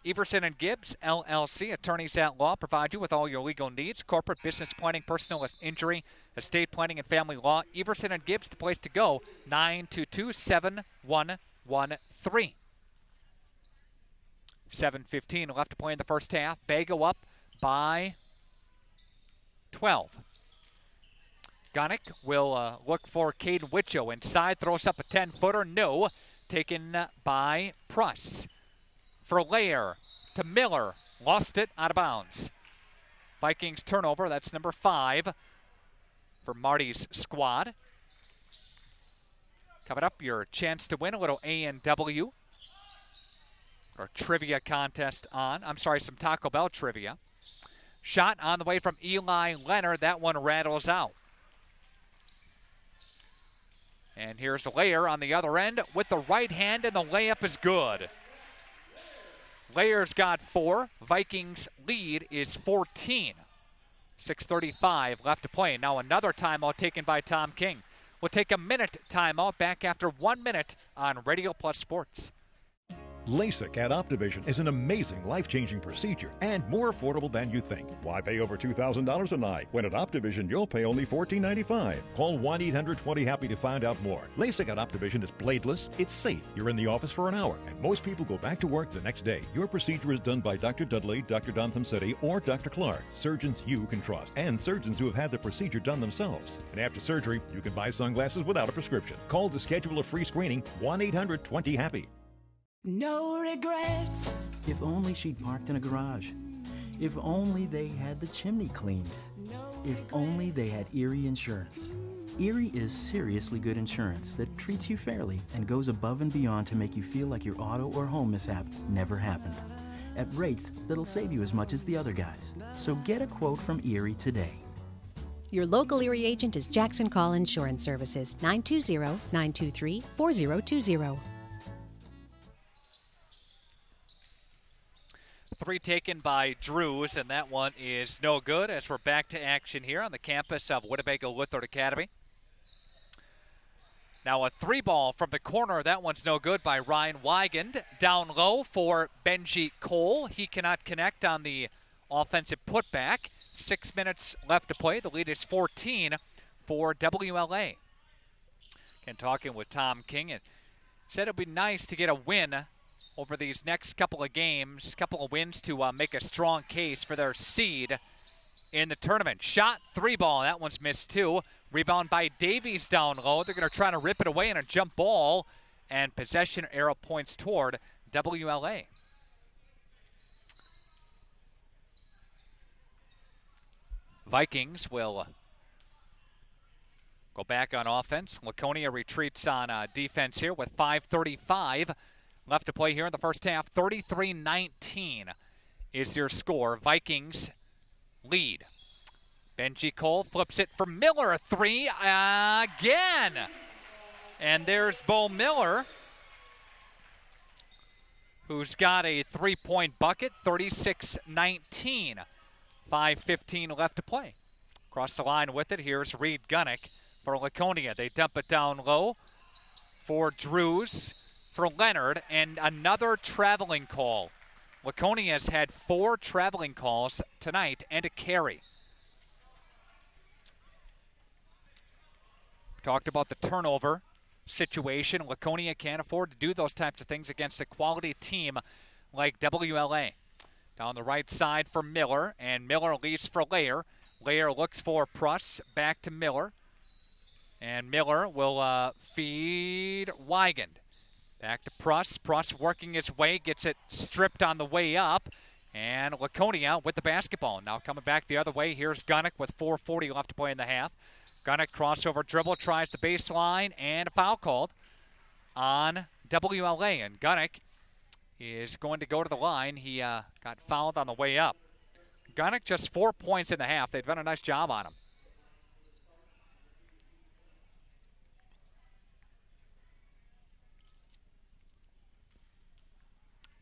Everson and Gibbs, LLC, attorneys at law, provide you with all your legal needs, corporate, business planning, personal injury, estate planning, and family law. Everson and Gibbs, the place to go, 922-7113. 7:15 left to play in the first half. Bago up by 12. Gunnick will look for Caden Witcho inside, throws up a 10-footer, no, taken by Pruss. For Lair to Miller, lost it out of bounds. Vikings turnover, that's number 5 for Marty's squad. Coming up, your chance to win a little A&W. Or trivia contest on. I'm sorry, some Taco Bell trivia. Shot on the way from Eli Leonard. That one rattles out. And here's Lair on the other end with the right hand, and the layup is good. Lair's got 4. Vikings lead is 14. 6:35 left to play. Now another timeout taken by Tom King. We'll take a minute timeout, back after 1 minute on Radio Plus Sports. LASIK at Optivision is an amazing, life-changing procedure and more affordable than you think. Why pay over $2,000 a night when at Optivision you'll pay only $14.95? Call 1-800-20-HAPPY to find out more. LASIK at Optivision is bladeless, it's safe. You're in the office for an hour, and most people go back to work the next day. Your procedure is done by Dr. Dudley, Dr. City, or Dr. Clark, surgeons you can trust, and surgeons who have had the procedure done themselves. And after surgery, you can buy sunglasses without a prescription. Call to schedule a free screening, 1-800-20-HAPPY. No regrets. If only she'd parked in a garage. If only they had the chimney cleaned. If only they had Erie Insurance. Erie is seriously good insurance that treats you fairly and goes above and beyond to make you feel like your auto or home mishap never happened, at rates that'll save you as much as the other guys. So get a quote from Erie today. Your local Erie agent is Jackson Call Insurance Services, 920-923-4020. 3 taken by Drews, and that one is no good as we're back to action here on the campus of Winnebago Lutheran Academy. Now a 3-ball from the corner. That one's no good by Ryan Wigand. Down low for Benji Cole. He cannot connect on the offensive putback. 6 minutes left to play. The lead is 14 for WLA. Again, talking with Tom King, and said it would be nice to get a win over these next couple of games, couple of wins to make a strong case for their seed in the tournament. Shot 3-ball, that one's missed too. Rebound by Davies down low. They're going to try to rip it away in a jump ball, and possession arrow points toward WLA. Vikings will go back on offense. Laconia retreats on defense here with 5:35 left to play here in the first half. 33-19 is your score. Vikings lead. Benji Cole flips it for Miller. A 3 again. And there's Bo Miller, who's got a 3-point bucket. 36-19. 5:15 left to play. Across the line with it, here's Reed Gunnick for Laconia. They dump it down low for Drews, for Leonard, and another traveling call. Laconia has had 4 traveling calls tonight and a carry. Talked about the turnover situation. Laconia can't afford to do those types of things against a quality team like WLA. Down the right side for Miller, and Miller leaves for Layer. Layer looks for Pruss, back to Miller. And Miller will feed Wigand. Back to Pruss. Pruss working his way, gets it stripped on the way up. And Laconia with the basketball. Now coming back the other way, here's Gunnick with 4:40 left to play in the half. Gunnick crossover dribble, tries the baseline, and a foul called on WLA. And Gunnick is going to go to the line. He got fouled on the way up. Gunnick just 4 points in the half. They've done a nice job on him.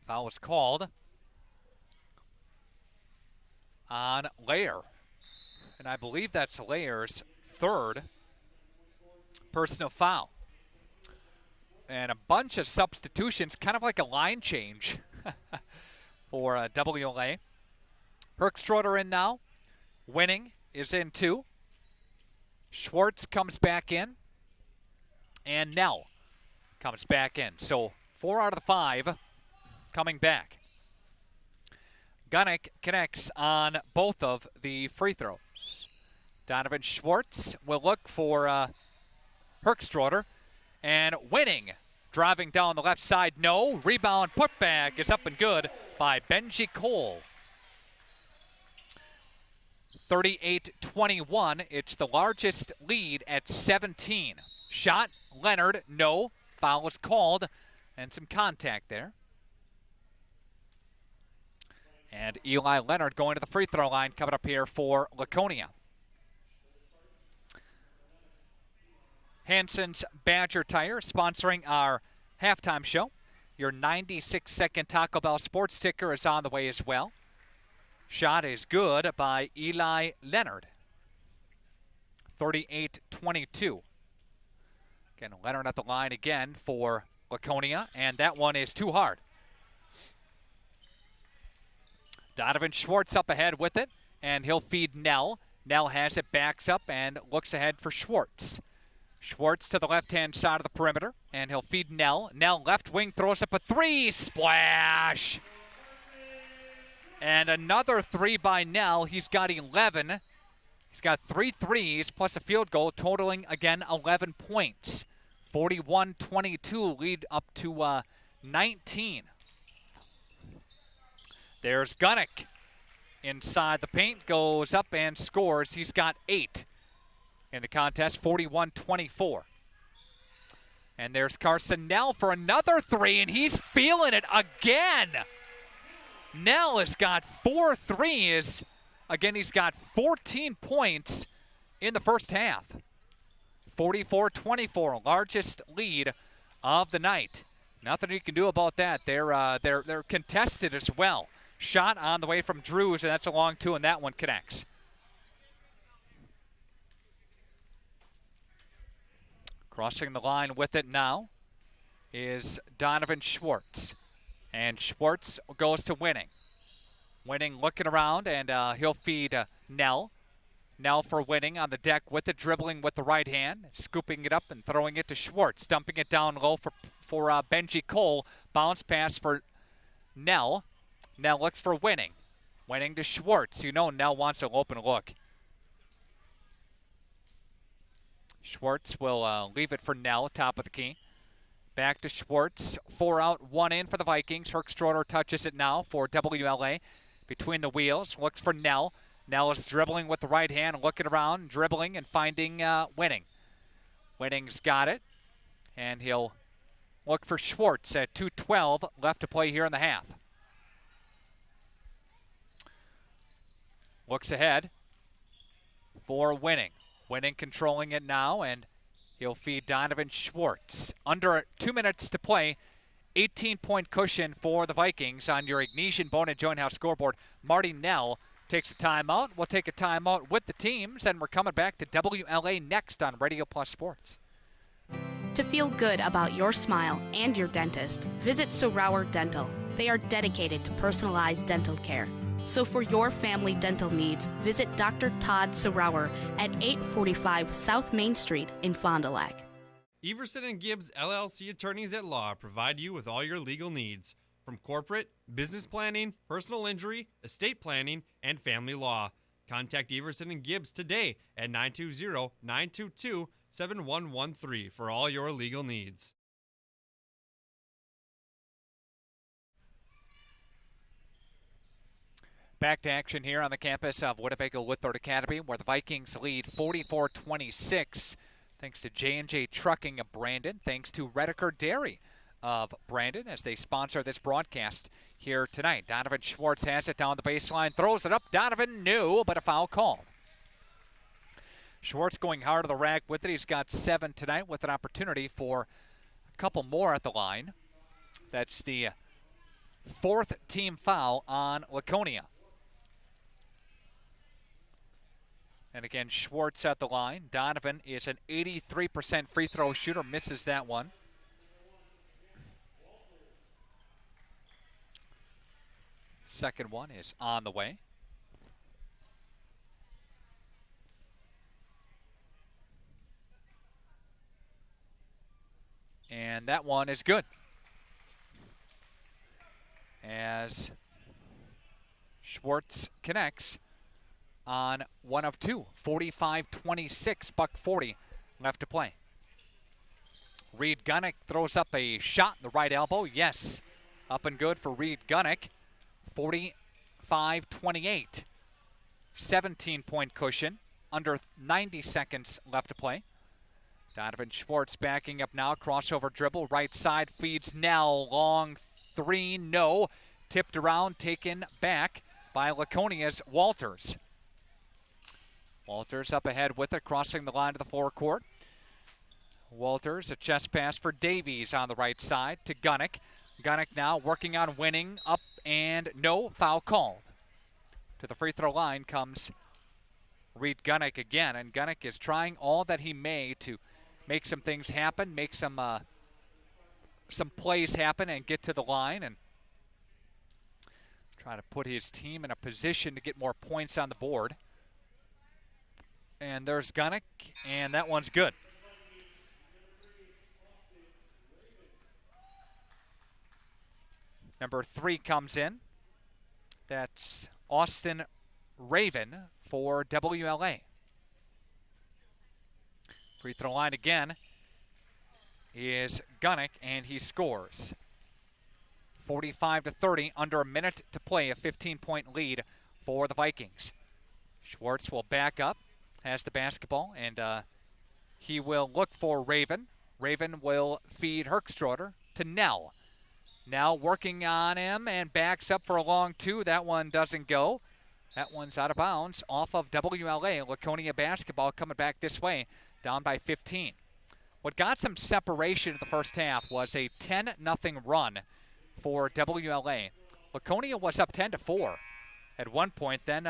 Foul was called on Layer. And I believe that's Layer's 3rd personal foul. And a bunch of substitutions, kind of like a line change for WLA. Herkstroder in now. Winning is in too. Schwartz comes back in. And Nell comes back in. So 4 out of the 5 coming back. Gunnick connects on both of the free throws. Donovan Schwartz will look for Herkstroder. And Winning, driving down the left side, no. Rebound, putback is up and good by Benji Cole. 38-21, it's the largest lead at 17. Shot, Leonard, no. Foul is called, and some contact there. And Eli Leonard going to the free throw line coming up here for Laconia. Hansen's Badger Tire sponsoring our halftime show. Your 96-second Taco Bell sports ticker is on the way as well. Shot is good by Eli Leonard. 38-22. Again, Leonard at the line again for Laconia, and that one is too hard. Donovan Schwartz up ahead with it, and he'll feed Nell. Nell has it, backs up, and looks ahead for Schwartz. Schwartz to the left-hand side of the perimeter, and he'll feed Nell. Nell left wing throws up a three. Splash! And another three by Nell. He's got 11. He's got 3 threes plus a field goal, totaling, again, 11 points. 41-22, lead up to 19. There's Gunnick. Inside the paint, goes up and scores. He's got 8 in the contest, 41-24. And there's Carson Nell for another three, and he's feeling it again. Nell has got 4 threes. Again, he's got 14 points in the first half. 44-24, largest lead of the night. Nothing you can do about that. They're contested as well. Shot on the way from Drews, and that's a long two, and that one connects. Crossing the line with it now is Donovan Schwartz. And Schwartz goes to Winning. Winning looking around, and he'll feed Nell. Nell for Winning on the deck with it, dribbling with the right hand, scooping it up and throwing it to Schwartz, dumping it down low for Benji Cole. Bounce pass for Nell. Nell looks for Winning. Winning to Schwartz. You know Nell wants an open look. Schwartz will leave it for Nell, top of the key. Back to Schwartz. 4 out, 1 in for the Vikings. Herkstroder touches it now for WLA. Between the wheels, looks for Nell. Nell is dribbling with the right hand, looking around, dribbling and finding Winning. Winning's got it, and he'll look for Schwartz at 2:12 left to play here in the half. Looks ahead for Winning. Winning controlling it now, and he'll feed Donovan Schwartz. Under 2 minutes to play. 18-point cushion for the Vikings on your Ignesian Bone and Joint House scoreboard. Marty Nell takes a timeout. We'll take a timeout with the teams, and we're coming back to WLA next on Radio Plus Sports. To feel good about your smile and your dentist, visit Sorauer Dental. They are dedicated to personalized dental care. So for your family dental needs, visit Dr. Todd Sorauer at 845 South Main Street in Fond du Lac. Everson and Gibbs LLC attorneys at law provide you with all your legal needs, from corporate, business planning, personal injury, estate planning, and family law. Contact Everson and Gibbs today at 920-922-7113 for all your legal needs. Back to action here on the campus of Winnebago Woodthorne Academy, where the Vikings lead 44-26. Thanks to J&J Trucking of Brandon. Thanks to Redeker Dairy of Brandon as they sponsor this broadcast here tonight. Donovan Schwartz has it down the baseline, throws it up. Donovan knew, but a foul called. Schwartz going hard to the rack with it. He's got 7 tonight with an opportunity for a couple more at the line. That's the 4th team foul on Laconia. And again, Schwartz at the line. Donovan is an 83% free throw shooter, misses that one. Second one is on the way. And that one is good. As Schwartz connects on 1 of 2. 45-26, buck 40 left to play. Reed Gunnick throws up a shot in the right elbow. Yes, up and good for Reed Gunnick. 45-28. 17-point cushion. Under 90 seconds left to play. Donovan Schwartz backing up now. Crossover dribble. Right side feeds Nell. Long 3, no. Tipped around, taken back by Laconia's Walters. Walters up ahead with it, crossing the line to the forecourt. Walters, a chest pass for Davies on the right side to Gunnick. Gunnick now working on Winning, up and no, foul called. To the free throw line comes Reed Gunnick again, and Gunnick is trying all that he may to make some things happen, make some plays happen and get to the line, and Trying to put his team in a position to get more points on the board. And there's Gunnick, and that one's good. Number 3 comes in. That's Austin Raven for WLA. Free throw line again is Gunnick, and he scores. 45-30, under a minute to play, a 15-point lead for the Vikings. Schwartz will back up, has the basketball, and he will look for Raven. Raven will feed Herkstroder to Nell. Now working on him and backs up for a long 2. That one doesn't go. That one's out of bounds off of WLA. Laconia basketball coming back this way, down by 15. What got some separation in the first half was a 10-0 run for WLA. Laconia was up 10-4 at one point. Then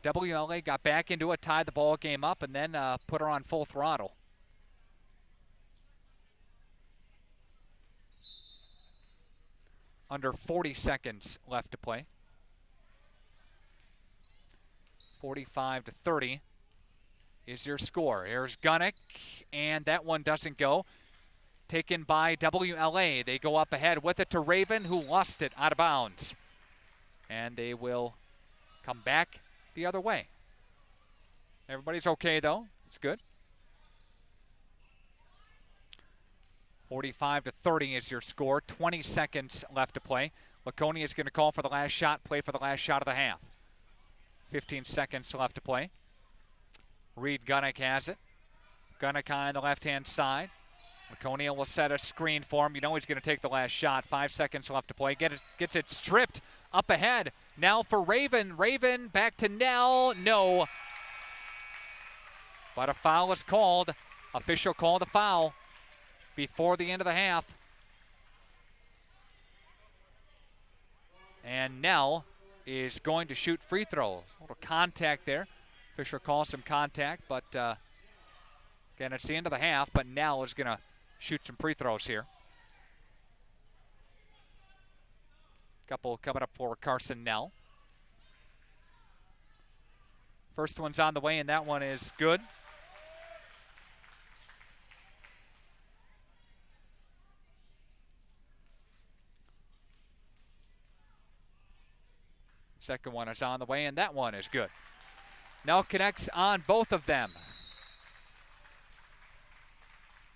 WLA got back into it, tied the ball game up, and then put her on full throttle. Under 40 seconds left to play. 45-30 is your score. Here's Gunnick, and that one doesn't go. Taken by WLA. They go up ahead with it to Raven, who lost it out of bounds. And they will come back the other way. Everybody's okay, though. It's good. 45-30 is your score. 20 seconds left to play. Laconia is going to call for the last shot, play for the last shot of the half. 15 seconds left to play. Reed Gunnick has it. Gunnick on the left-hand side. Laconia will set a screen for him. You know he's going to take the last shot. 5 seconds left to play. Gets it stripped up ahead. Now for Raven. Raven back to Nell. No. But a foul is called. Official called a foul before the end of the half. And Nell is going to shoot free throws. A little contact there. Official calls some contact, but again, it's the end of the half, but Nell is going to shoot some free throws here. Couple coming up for Carson Nell. First one's on the way, and that one is good. Second one is on the way, and that one is good. Nell connects on both of them.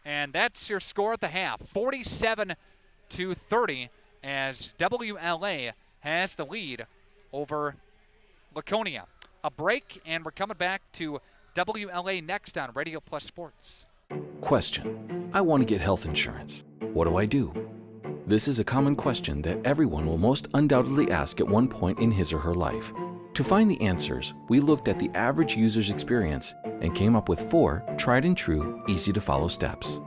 And that's your score at the half, 47-30, as WLA has the lead over Laconia. A break, and we're coming back to WLA next on Radio Plus Sports. Question: I want to get health insurance. What do I do? This is a common question that everyone will most undoubtedly ask at one point in his or her life. To find the answers, we looked at the average user's experience and came up with 4 tried and true, easy to follow steps.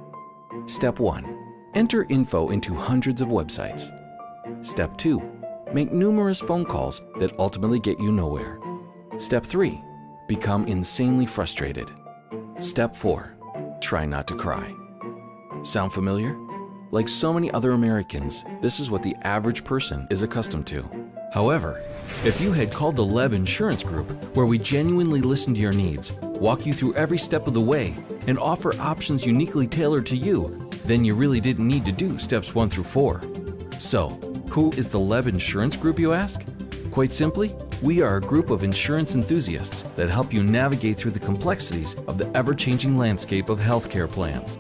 Step 1. Enter info into hundreds of websites. Step 2. Make numerous phone calls that ultimately get you nowhere. Step 3. Become insanely frustrated. Step 4. Try not to cry. Sound familiar? Like so many other Americans, this is what the average person is accustomed to. However, if you had called the LEB Insurance Group, where we genuinely listen to your needs, walk you through every step of the way, and offer options uniquely tailored to you, then you really didn't need to do steps 1 through 4. So, who is the LEB Insurance Group, you ask? Quite simply, we are a group of insurance enthusiasts that help you navigate through the complexities of the ever-changing landscape of healthcare plans.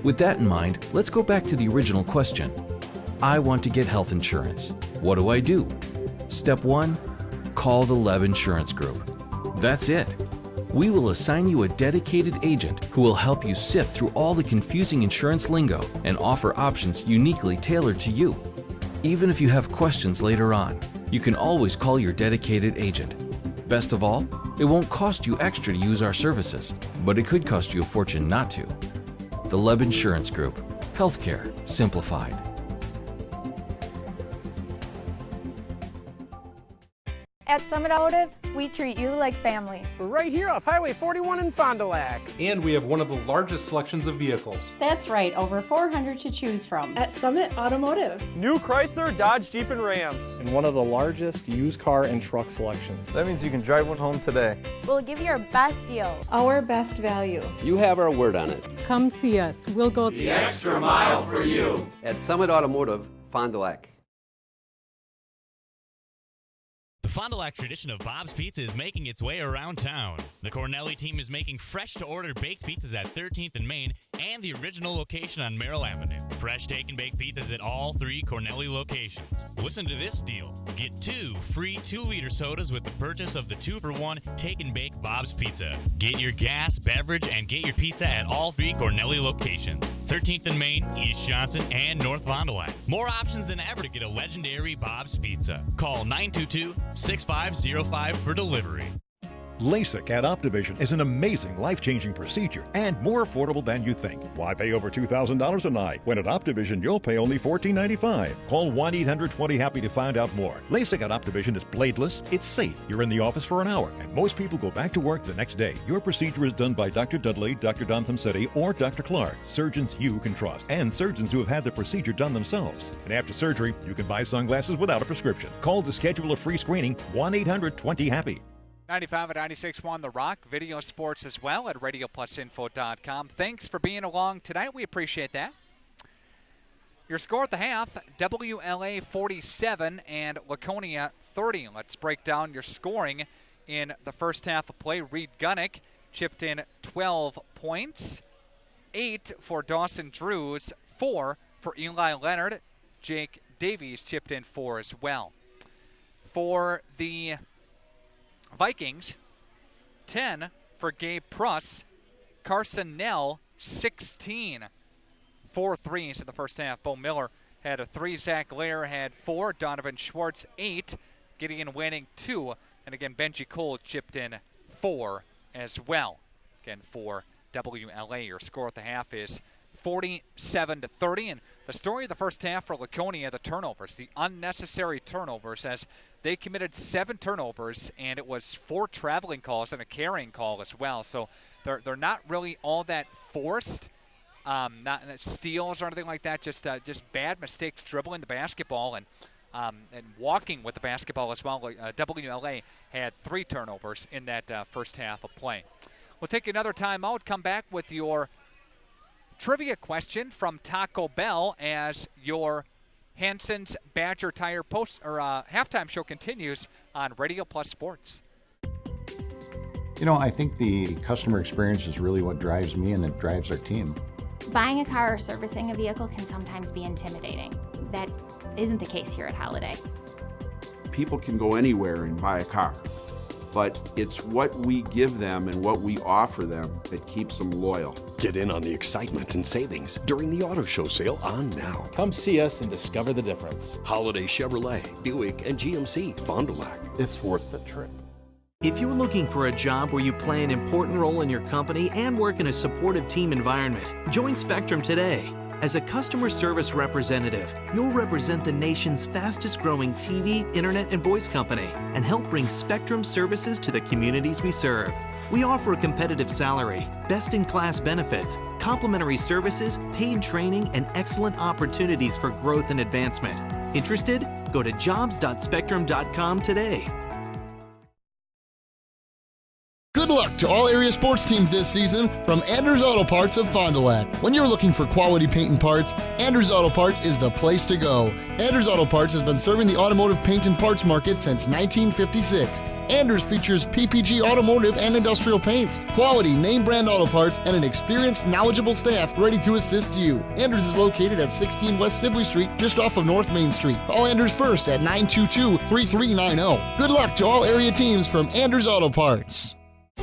With that in mind, let's go back to the original question. I want to get health insurance. What do I do? Step 1, call the LEB Insurance Group. That's it. We will assign you a dedicated agent who will help you sift through all the confusing insurance lingo and offer options uniquely tailored to you. Even if you have questions later on, you can always call your dedicated agent. Best of all, it won't cost you extra to use our services, but it could cost you a fortune not to. The LEB Insurance Group. Healthcare simplified. At Summit Automotive, We treat you like family. We're right here off Highway 41 in Fond du Lac. And we have one of the largest selections of vehicles. That's right, over 400 to choose from. At Summit Automotive. New Chrysler, Dodge, Jeep, and Rams. And one of the largest used car and truck selections. That means you can drive one home today. We'll give you our best deal. Our best value. You have our word on it. Come see us. We'll go the extra mile for you. At Summit Automotive, Fond du Lac. The Fond du Lac tradition of Bob's Pizza is making its way around town. The Cornelli team is making fresh-to-order baked pizzas at 13th and Main and the original location on Merrill Avenue. Fresh take and bake pizzas at all 3 Cornelli locations. Listen to this deal. Get 2 free 2-liter sodas with the purchase of the 2-for-1 take and bake Bob's Pizza. Get your gas, beverage, and get your pizza at all 3 Cornelli locations. 13th and Main, East Johnson, and North Fond du Lac. More options than ever to get a legendary Bob's Pizza. Call 922-6505 for delivery. LASIK at Optivision is an amazing life-changing procedure and more affordable than you think. Why pay over $2,000 an eye when at Optivision you'll pay only $14.95? Call 1-800-20-HAPPY to find out more. LASIK at Optivision is bladeless, it's safe. You're in the office for an hour and most people go back to work the next day. Your procedure is done by Dr. Dudley, Dr. Dontham-Setti, or Dr. Clark, surgeons you can trust, and surgeons who have had the procedure done themselves. And after surgery, you can buy sunglasses without a prescription. Call to schedule a free screening, 1-800-20-HAPPY. 95 at 96.1 The Rock, video sports as well at radioplusinfo.com. Thanks for being along tonight. We appreciate that. Your score at the half, WLA 47 and Laconia 30. Let's break down your scoring in the first half of play. Reed Gunnick chipped in 12 points, 8 for Dawson Drews, 4 for Eli Leonard. Jake Davies chipped in 4 as well. For the Vikings, 10 for Gabe Pruss. Carson Nell, 16. 4 threes in the first half. Bo Miller had a 3. Zach Lair had 4. Donovan Schwartz, 8. Gideon Winning, 2. And again, Benji Cole chipped in 4 as well. Again, for WLA, your score at the half is 47-30. And the story of the first half for Laconia, the turnovers, the unnecessary turnovers, as they committed 7 turnovers, and it was 4 traveling calls and a carrying call as well. So they're not really all that forced, not steals or anything like that. Just bad mistakes dribbling the basketball and walking with the basketball as well. WLA had 3 turnovers in that first half of play. We'll take another timeout. Come back with your trivia question from Taco Bell as your Hanson's Badger Tire halftime show continues on Radio Plus Sports. You know, I think the customer experience is really what drives me and it drives our team. Buying a car or servicing a vehicle can sometimes be intimidating. That isn't the case here at Holiday. People can go anywhere and buy a car, but it's what we give them and what we offer them that keeps them loyal. Get in on the excitement and savings during the auto show sale on now. Come see us and discover the difference. Holiday Chevrolet, Buick, and GMC, Fond du Lac. It's worth the trip. If you're looking for a job where you play an important role in your company and work in a supportive team environment, join Spectrum today. As a customer service representative, you'll represent the nation's fastest growing TV, internet, and voice company and help bring Spectrum services to the communities we serve. We offer a competitive salary, best-in-class benefits, complimentary services, paid training, and excellent opportunities for growth and advancement. Interested? Go to jobs.spectrum.com today. Good luck to all area sports teams this season from Anders Auto Parts of Fond du Lac. When you're looking for quality paint and parts, Anders Auto Parts is the place to go. Anders Auto Parts has been serving the automotive paint and parts market since 1956. Anders features PPG automotive and industrial paints, quality name brand auto parts, and an experienced, knowledgeable staff ready to assist you. Anders is located at 16 West Sibley Street, just off of North Main Street. Call Anders first at 922-3390. Good luck to all area teams from Anders Auto Parts.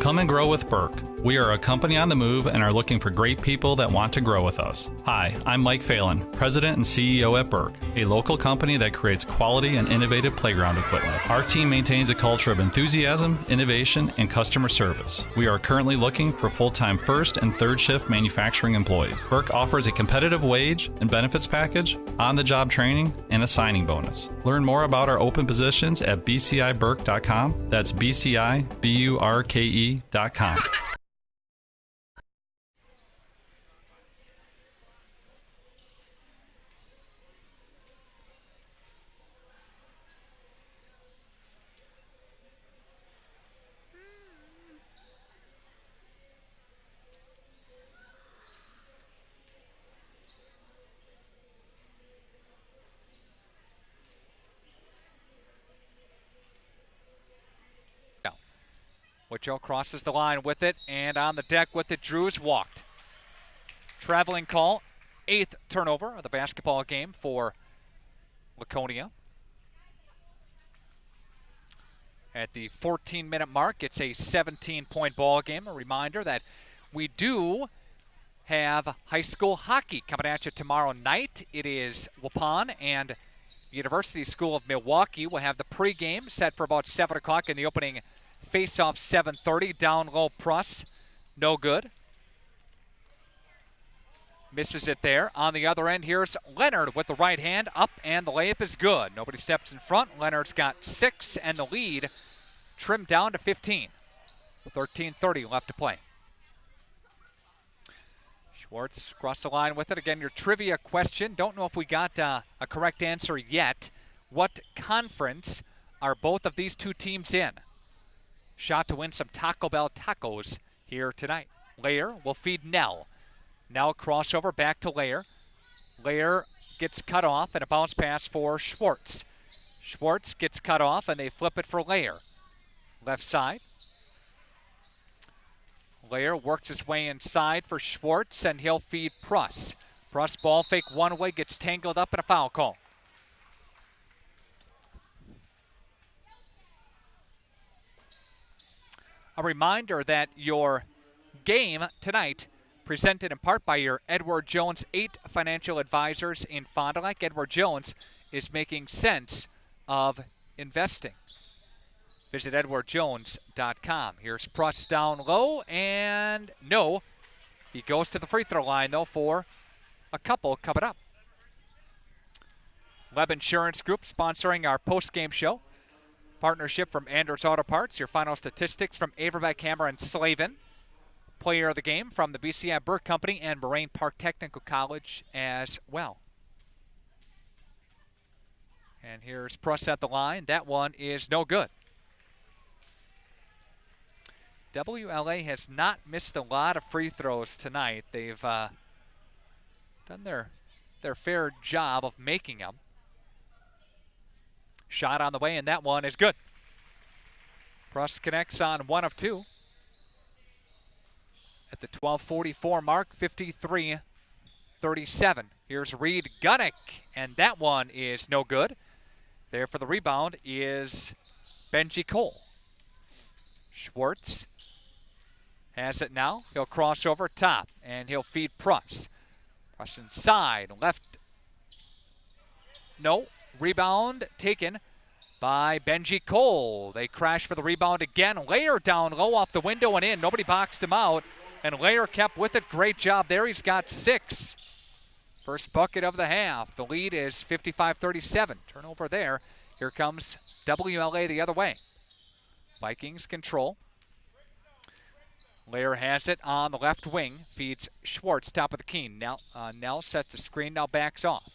Come and grow with Burke. We are a company on the move and are looking for great people that want to grow with us. Hi, I'm Mike Phelan, President and CEO at Burke, a local company that creates quality and innovative playground equipment. Our team maintains a culture of enthusiasm, innovation, and customer service. We are currently looking for full-time first and third shift manufacturing employees. Burke offers a competitive wage and benefits package, on-the-job training, and a signing bonus. Learn more about our open positions at bciburke.com. That's bciburke.com. Whicho crosses the line with it, and on the deck with it, Drews walked. Traveling call, 8th turnover of the basketball game for Laconia. At the 14-minute mark, it's a 17-point ball game. A reminder that we do have high school hockey coming at you tomorrow night. It is Waupun and University School of Milwaukee. We'll have the pregame set for about 7 o'clock in the opening face-off. 7:30. Down low, Pruss. No good. Misses it there. On the other end, here's Leonard with the right hand up, and the layup is good. Nobody steps in front. Leonard's got 6, and the lead trimmed down to 15. 13:30 left to play. Schwartz across the line with it. Again, your trivia question. Don't know if we got a correct answer yet. What conference are both of these two teams in? Shot to win some Taco Bell tacos here tonight. Layer will feed Nell. Nell crossover back to Layer. Layer gets cut off and a bounce pass for Schwartz. Schwartz gets cut off and they flip it for Layer. Left side. Layer works his way inside for Schwartz and he'll feed Pruss. Pruss ball fake one way, gets tangled up in a foul call. A reminder that your game tonight, presented in part by your Edward Jones 8 financial advisors in Fond du Lac. Edward Jones is making sense of investing. Visit edwardjones.com. Here's Pruss down low, and no. He goes to the free throw line, though, for a couple coming up. Web Insurance Group sponsoring our post-game show. Partnership from Anders Auto Parts. Your final statistics from Averbeck, Hammer, and Slavin. Player of the game from the BCI Burke Company and Moraine Park Technical College as well. And here's Pruss at the line. That one is no good. WLA has not missed a lot of free throws tonight. They've done their fair job of making them. Shot on the way, and that one is good. Pruss connects on 1 of 2. At the 12:44 mark, 53-37. Here's Reed Gunnick, and that one is no good. There for the rebound is Benji Cole. Schwartz has it now. He'll cross over top, and he'll feed Pruss. Pruss inside, left. No. Rebound taken by Benji Cole. They crash for the rebound again. Layer down low off the window and in. Nobody boxed him out. And Layer kept with it. Great job there. He's got 6. First bucket of the half. The lead is 55-37. Turnover there. Here comes WLA the other way. Vikings control. Layer has it on the left wing. Feeds Schwartz, top of the key. Nell sets the screen, now backs off.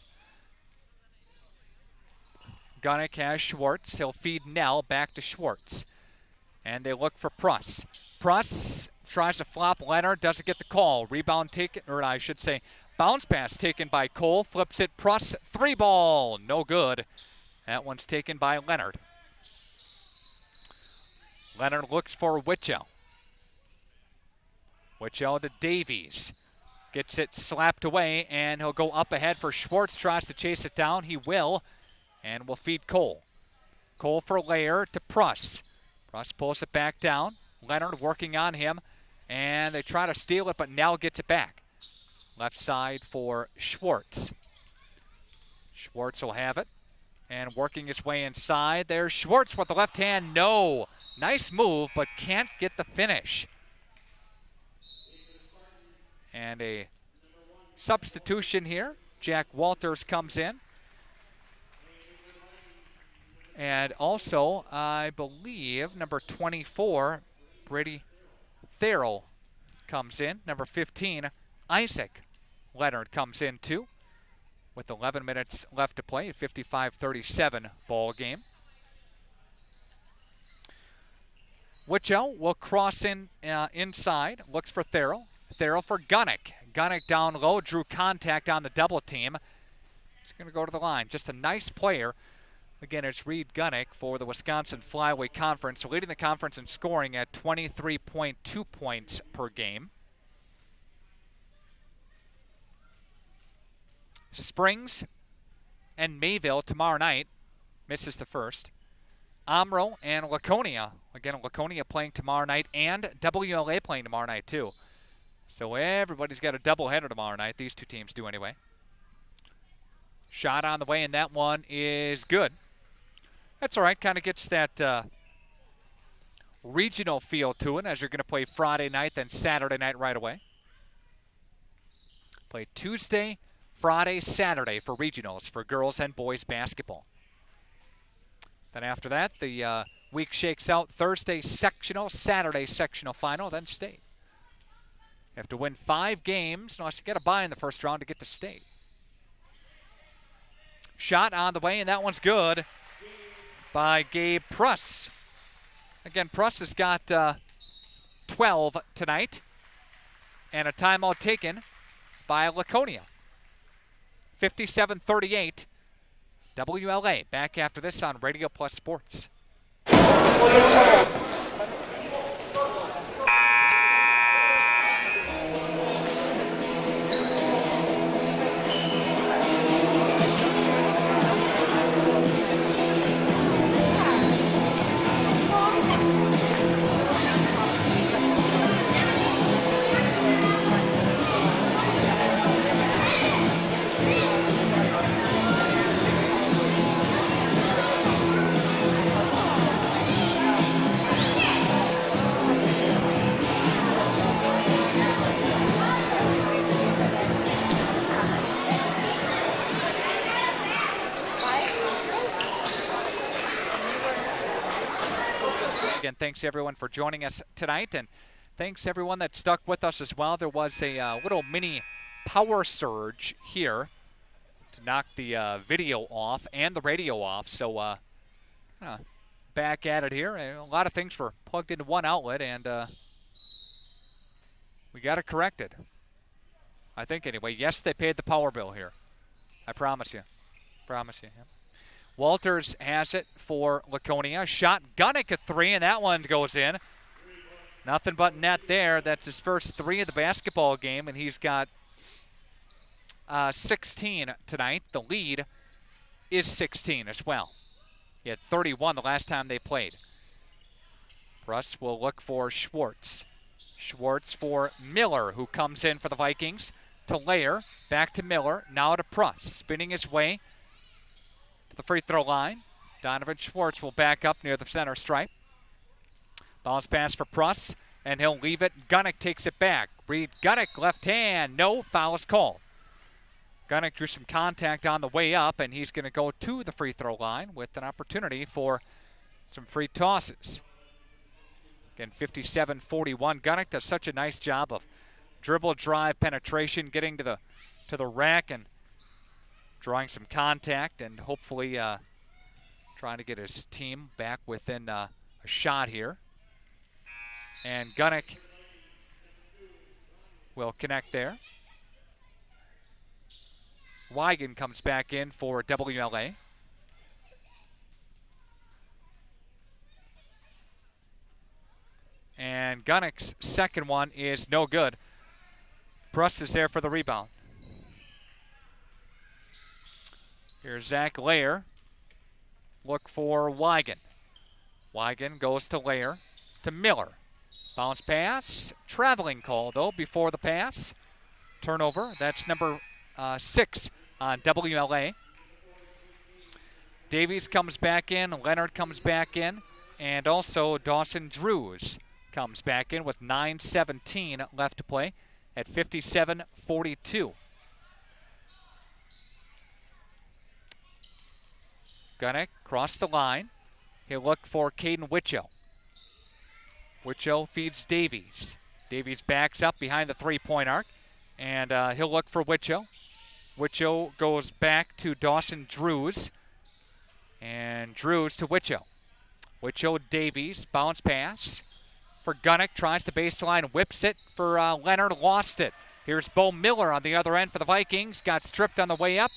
Gunnick has Schwartz. He'll feed Nell back to Schwartz. And they look for Pruss. Pruss tries to flop Leonard, doesn't get the call. Rebound taken, or I should say, bounce pass taken by Cole. Flips it, Pruss, 3 ball. No good. That one's taken by Leonard. Leonard looks for Whitchell. Whitchell to Davies. Gets it slapped away, and he'll go up ahead for Schwartz. Tries to chase it down. He will. And will feed Cole. Cole for Layer to Pruss. Pruss pulls it back down. Leonard working on him, and they try to steal it, but Nell gets it back. Left side for Schwartz. Schwartz will have it, and working his way inside. There's Schwartz with the left hand. No. Nice move, but can't get the finish. And a substitution here. Jack Walters comes in. And also, I believe, number 24, Brady Therrell comes in. Number 15, Isaac Leonard comes in too, with 11 minutes left to play. 55-37 ball game. Witchell will cross in inside, looks for Therrell. Therrell for Gunnick. Gunnick down low, drew contact on the double team. He's going to go to the line. Just a nice player. Again, it's Reed Gunnick for the Wisconsin Flyweight Conference, leading the conference in scoring at 23.2 points per game. Springs and Mayville tomorrow night. Misses the first. Omro and Laconia. Again, Laconia playing tomorrow night, and WLA playing tomorrow night too. So everybody's got a doubleheader tomorrow night. These two teams do anyway. Shot on the way, and that one is good. That's all right. Kind of gets that regional feel to it, as you're going to play Friday night, then Saturday night right away. Play Tuesday, Friday, Saturday for regionals for girls and boys basketball. Then after that, the week shakes out. Thursday sectional, Saturday sectional final, then state. You have to win 5 games, unless you get a bye in the first round to get to state. Shot on the way, and that one's good by Gabe Pruss. Again, Pruss has got 12 tonight, and a timeout taken by Laconia. 57-38. WLA back after this on Radio Plus Sports. Again, thanks everyone for joining us tonight, and thanks everyone that stuck with us as well. There was a little mini power surge here to knock the video off and the radio off, so back at it here. A lot of things were plugged into one outlet, and we got it corrected, I think anyway. Yes, they paid the power bill here. I promise you. Promise you. Yeah. Walters has it for Laconia. Shot Gunnick a 3, and that one goes in. Nothing but net there. That's his first 3 of the basketball game, and he's got 16 tonight. The lead is 16 as well. He had 31 the last time they played. Pruss will look for Schwartz. Schwartz for Miller, who comes in for the Vikings. To Layer, back to Miller, now to Pruss. Spinning his way the free throw line. Donovan Schwartz will back up near the center stripe. Bounce pass for Pruss, and he'll leave it. Gunnick takes it back. Reed Gunnick, left hand. No, foul is called. Gunnick drew some contact on the way up, and he's going to go to the free throw line with an opportunity for some free tosses. Again, 57-41. Gunnick does such a nice job of dribble, drive, penetration, getting to the rack and drawing some contact, and hopefully trying to get his team back within a shot here. And Gunnick will connect there. Wigan comes back in for WLA. And Gunnick's second one is no good. Pruss is there for the rebound. Here's Zach Layer. Look for Wigan. Wigan goes to Layer, to Miller. Bounce pass. Traveling call, though, before the pass. Turnover. That's number 6 on WLA. Davies comes back in. Leonard comes back in. And also Dawson Drews comes back in with 9:17 left to play at 57-42. Gunnick cross the line. He'll look for Caden Witcho. Witcho feeds Davies. Davies backs up behind the three-point arc, and he'll look for Witcho. Witcho goes back to Dawson Drews, and Drews to Witcho. Witcho Davies, bounce pass for Gunnick, tries the baseline, whips it for Leonard, lost it. Here's Bo Miller on the other end for the Vikings, got stripped on the way up,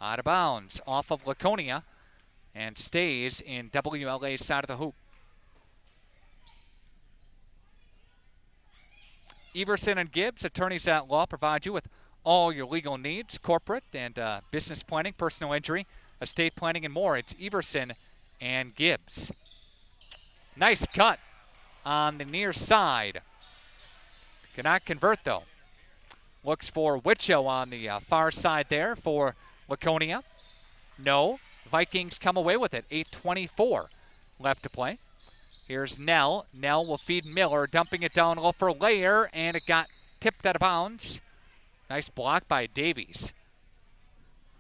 out of bounds off of Laconia, and stays in WLA's side of the hoop. Everson and Gibbs, attorneys at law, provide you with all your legal needs, corporate and business planning, personal injury, estate planning, and more. It's Everson and Gibbs. Nice cut on the near side. Cannot convert, though. Looks for Witcho on the far side there for Laconia. No. Vikings come away with it. 8:24 left to play. Here's Nell. Nell will feed Miller, dumping it down low for Layer, and it got tipped out of bounds. Nice block by Davies.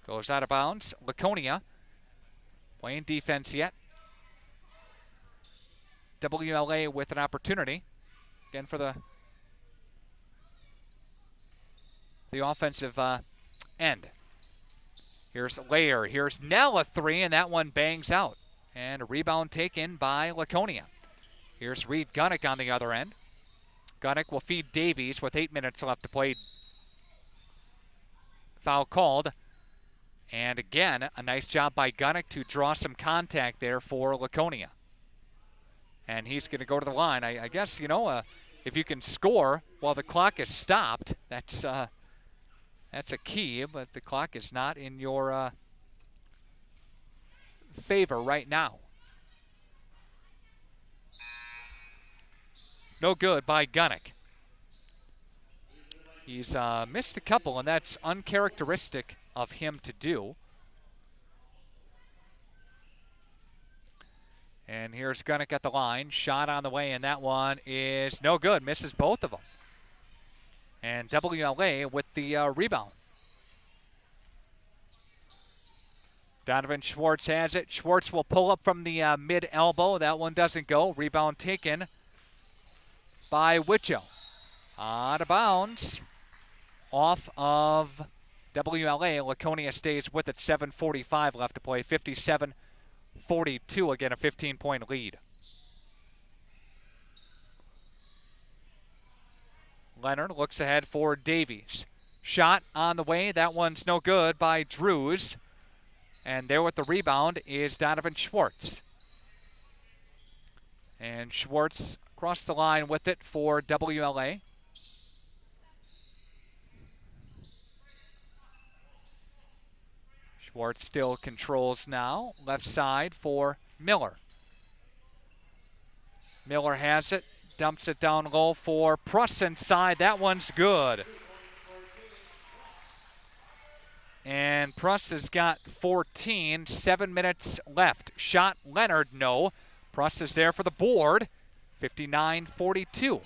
Goes out of bounds. Laconia playing defense yet. WLA with an opportunity. Again for the offensive end. Here's Layer. Here's Nell, a three, and that one bangs out. And a rebound taken by Laconia. Here's Reed Gunnick on the other end. Gunnick will feed Davies with 8 minutes left to play. Foul called. And again, a nice job by Gunnick to draw some contact there for Laconia. And he's going to go to the line. I guess, if you can score while the clock is stopped, that's a key, but the clock is not in your favor right now. No good by Gunnick. He's missed a couple, and that's uncharacteristic of him to do. And here's Gunnick at the line. Shot on the way, and that one is no good. Misses both of them. And WLA with the rebound. Donovan Schwartz has it. Schwartz will pull up from the mid-elbow. That one doesn't go. Rebound taken by Witcho. Out of bounds. Off of WLA. Laconia stays with it. 7:45 left to play. 57-42. Again, a 15-point lead. Leonard looks ahead for Davies. Shot on the way. That one's no good by Drews. And there with the rebound is Donovan Schwartz. And Schwartz across the line with it for WLA. Schwartz still controls now. Left side for Miller. Miller has it. Dumps it down low for Pruss inside. That one's good. And Pruss has got 14, 7 minutes left. Shot Leonard, no. Pruss is there for the board, 59-42.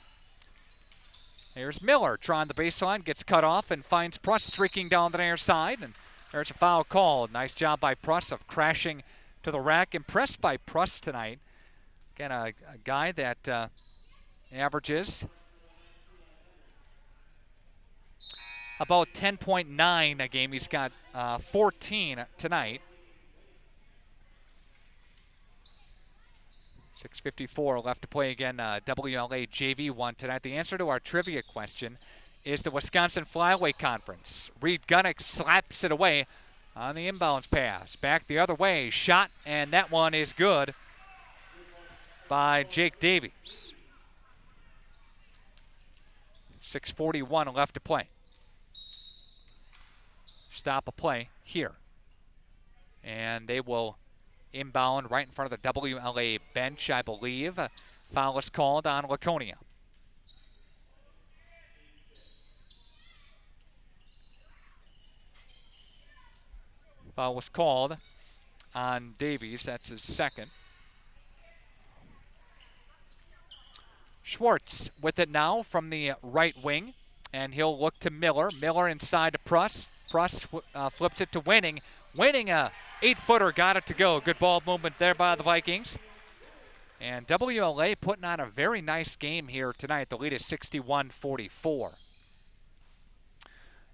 Here's Miller trying the baseline, gets cut off and finds Pruss streaking down the near side. And there's a foul called. Nice job by Pruss of crashing to the rack. Impressed by Pruss tonight. Again, a guy that averages about 10.9 a game. He's got 14 tonight. 6:54 left to play again. WLA JV won tonight. The answer to our trivia question is the Wisconsin Flyaway Conference. Reed Gunnick slaps it away on the inbounds pass. Back the other way. Shot, and that one is good by Jake Davies. 6:41 left to play. Stop a play here. And they will inbound right in front of the WLA bench, I believe. Foul is called on Laconia. Foul was called on Davies. That's his second. Schwartz with it now from the right wing, and he'll look to Miller. Miller inside to Pruss. Pruss flips it to Winning. Winning, a 8-footer, got it to go. Good ball movement there by the Vikings. And WLA putting on a very nice game here tonight. The lead is 61-44.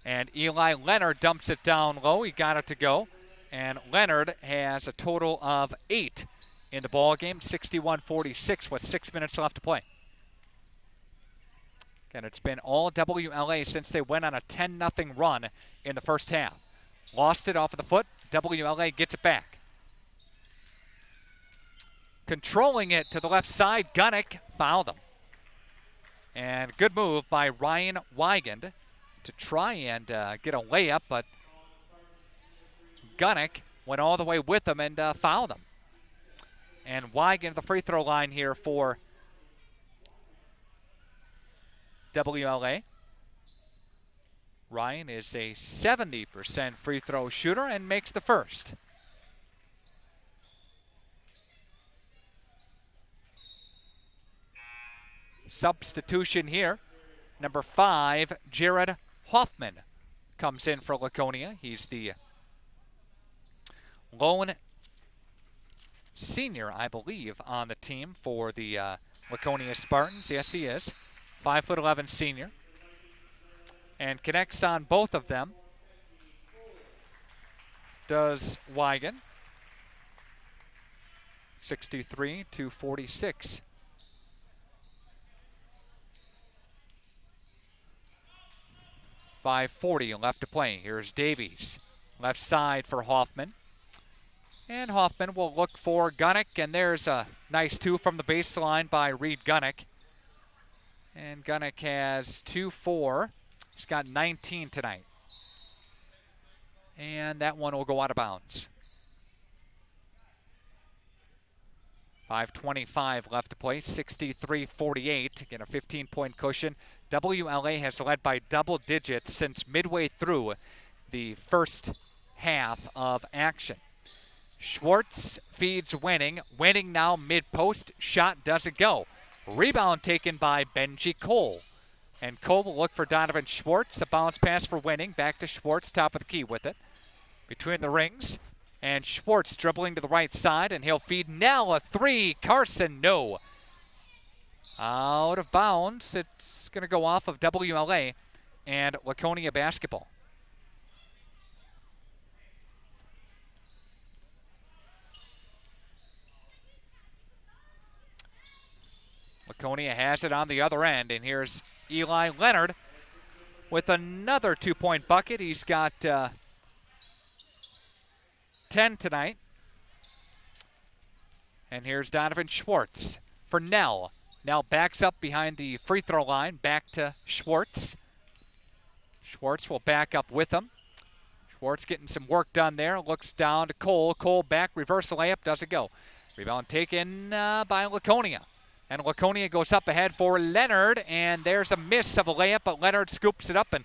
And Eli Leonard dumps it down low. He got it to go. And Leonard has a total of 8 in the ball game. 61-46 with 6 minutes left to play. Again, it's been all WLA since they went on a 10-0 run in the first half. Lost it off of the foot. WLA gets it back. Controlling it to the left side, Gunnick fouled him. And good move by Ryan Wigand to try and get a layup, but Gunnick went all the way with him and fouled him. And Wigand the free throw line here for WLA. Ryan is a 70% free throw shooter and makes the first. Substitution here. Number 5, Jared Hoffman comes in for Laconia. He's the lone senior, I believe, on the team for the Laconia Spartans. Yes, he is. 5'11" senior. And connects on both of them. Does Wigan. 63-46. .540 left to play. Here's Davies. Left side for Hoffman. And Hoffman will look for Gunnick. And there's a nice 2 from the baseline by Reed Gunnick. And Gunnick has 2-4. He's got 19 tonight. And that one will go out of bounds. 5:25 left to play, 63-48. Again, a 15-point cushion. WLA has led by double digits since midway through the first half of action. Schwartz feeds Winning. Winning now mid-post. Shot doesn't go. Rebound taken by Benji Cole. And Cole will look for Donovan Schwartz. A bounce pass for Winning. Back to Schwartz, top of the key with it. Between the rings. And Schwartz dribbling to the right side, and he'll feed Nell a 3. Carson, no. Out of bounds. It's going to go off of WLA and Laconia basketball. Laconia has it on the other end, and here's Eli Leonard with another 2-point bucket. He's got 10 tonight. And here's Donovan Schwartz for Nell. Nell backs up behind the free throw line, back to Schwartz. Schwartz will back up with him. Schwartz getting some work done there. Looks down to Cole. Cole back, reverse layup, doesn't go. Rebound taken by Laconia. And Laconia goes up ahead for Leonard, and there's a miss of a layup, but Leonard scoops it up and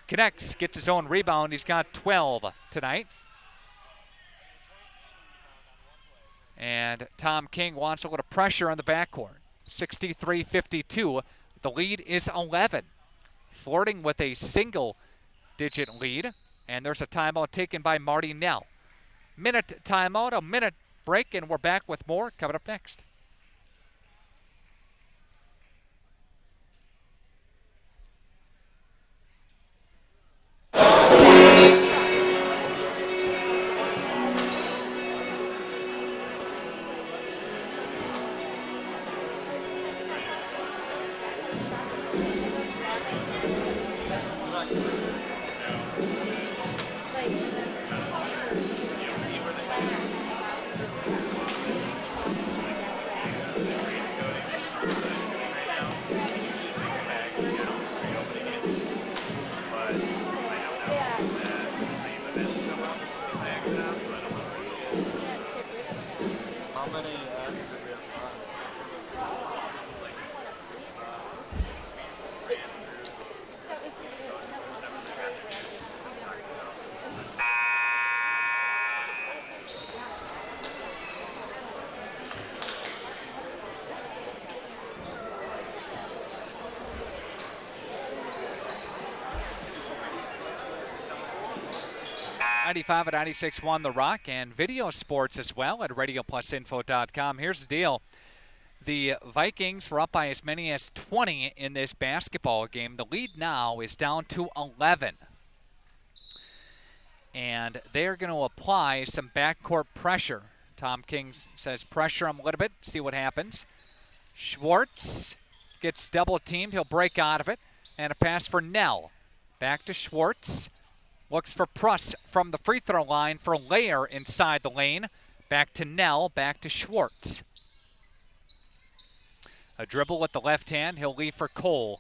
connects, gets his own rebound. He's got 12 tonight. And Tom King wants a little pressure on the backcourt. 63-52. The lead is 11. Flirting with a single-digit lead. And there's a timeout taken by Marty Nell. Minute timeout, a minute break, and we're back with more coming up next. 95 at 96.1 The Rock, and video sports as well at radioplusinfo.com. Here's the deal. The Vikings were up by as many as 20 in this basketball game. The lead now is down to 11. And they're going to apply some backcourt pressure. Tom King says pressure him a little bit, see what happens. Schwartz gets double teamed. He'll break out of it. And a pass for Nell. Back to Schwartz. Looks for Pruss from the free throw line for Lair inside the lane. Back to Nell, back to Schwartz. A dribble with the left hand. He'll leave for Cole.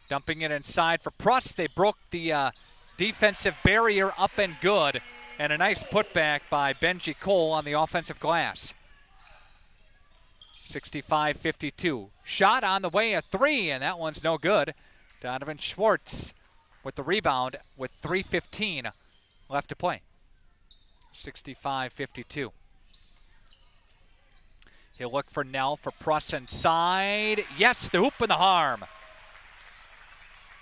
Dumping it inside for Pruss. They broke the defensive barrier up and good. And a nice putback by Benji Cole on the offensive glass. 65-52. Shot on the way, a three, and that one's no good. Donovan Schwartz with the rebound with 3:15 left to play. 65-52. He'll look for Nell for Pruss inside. Yes, the hoop and the harm.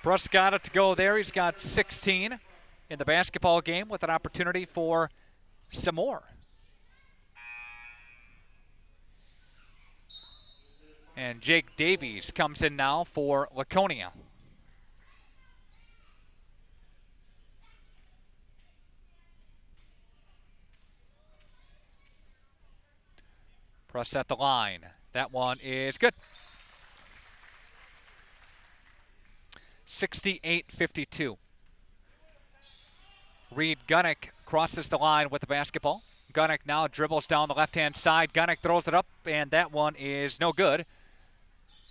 Pruss got it to go there. He's got 16 in the basketball game with an opportunity for some more. And Jake Davies comes in now for Laconia. Pruss at the line. That one is good. 68-52. Reed Gunnick crosses the line with the basketball. Gunnick now dribbles down the left-hand side. Gunnick throws it up, and that one is no good.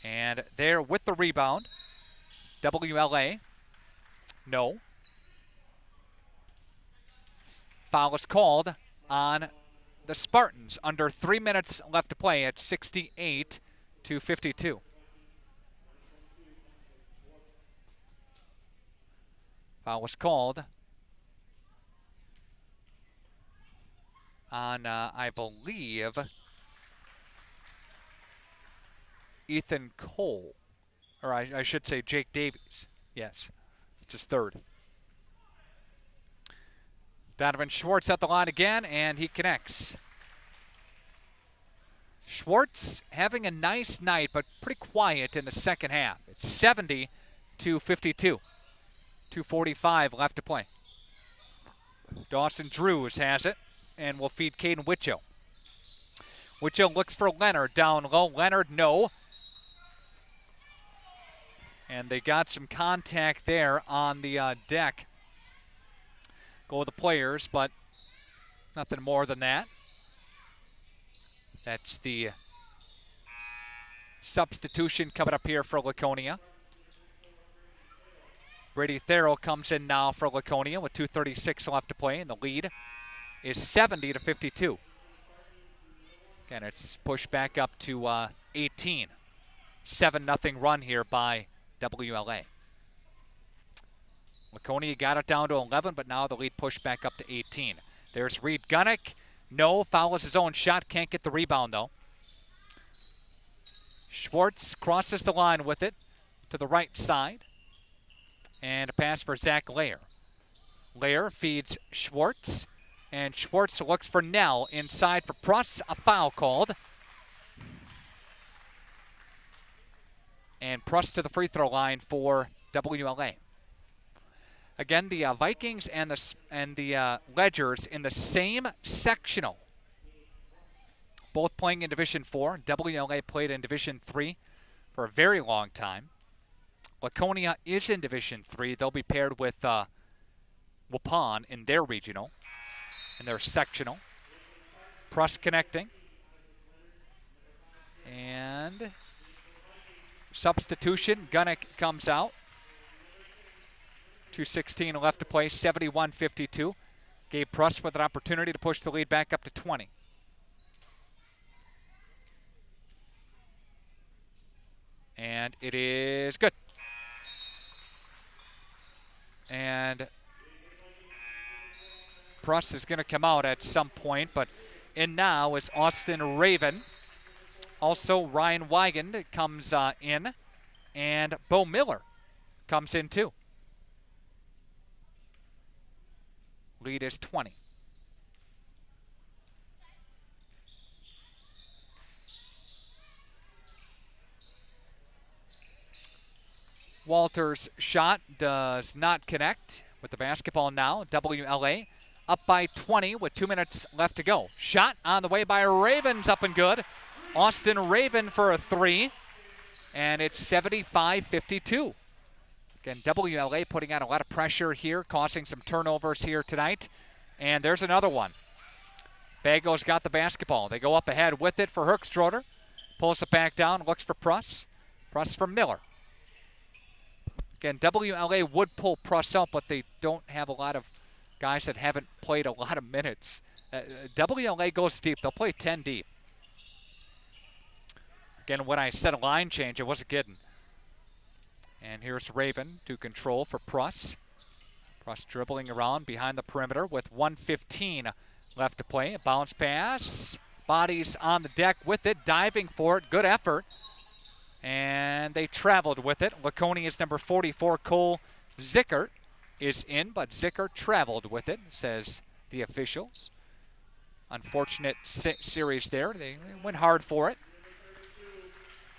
And there with the rebound, WLA. No. Foul is called on the Spartans. Under 3 minutes left to play at 68-52. Foul was called on, I believe, Ethan Cole. Or I should say Jake Davies. Yes, it's his third. Donovan Schwartz at the line again, and he connects. Schwartz having a nice night, but pretty quiet in the second half. It's 70-52. 2:45 left to play. Dawson Drews has it and will feed Caden Witcho. Witcho looks for Leonard down low. Leonard, no. And they got some contact there on the deck. Go with the players, but nothing more than that. That's the substitution coming up here for Laconia. Brady Therrell comes in now for Laconia with 2:36 left to play, and the lead is 70-52. Again, it's pushed back up to 18. 7-0 run here by WLA. Laconia got it down to 11, but now the lead pushed back up to 18. There's Reed Gunnick. No, fouls his own shot, can't get the rebound though. Schwartz crosses the line with it to the right side. And a pass for Zach Lair. Lair feeds Schwartz. And Schwartz looks for Nell inside for Pruss. A foul called. And Pruss to the free throw line for WLA. Again, the Vikings and the Ledgers in the same sectional. Both playing in Division 4. WLA played in Division 3 for a very long time. Laconia is in Division 3. They'll be paired with Waupun in their regional, in their sectional. Pruss connecting. And substitution. Gunnick comes out. 2:16 left to play, 71-52. Gabe Pruss with an opportunity to push the lead back up to 20. And it is good. And Pruss is going to come out at some point, but in now is Austin Raven. Also, Ryan Weigand comes in, and Bo Miller comes in too. Lead is 20. Walters' shot does not connect with the basketball now. WLA up by 20 with 2 minutes left to go. Shot on the way by Ravens, up and good. Austin Raven for a three, and it's 75-52. Again, WLA putting out a lot of pressure here, causing some turnovers here tonight. And there's another one. Bago's got the basketball. They go up ahead with it for Herkstroder. Pulls it back down, looks for Pruss. Pruss for Miller. Again, WLA would pull Pruss out, but they don't have a lot of guys that haven't played a lot of minutes. WLA goes deep. They'll play 10 deep. Again, when I said a line change, I wasn't kidding. And here's Raven to control for Pruss. Pruss dribbling around behind the perimeter with 1:15 left to play. A bounce pass. Bodies on the deck with it, diving for it. Good effort. And they traveled with it. Laconia's number 44, Cole Zickert, is in, but Zickert traveled with it, says the officials. Unfortunate series there. They went hard for it.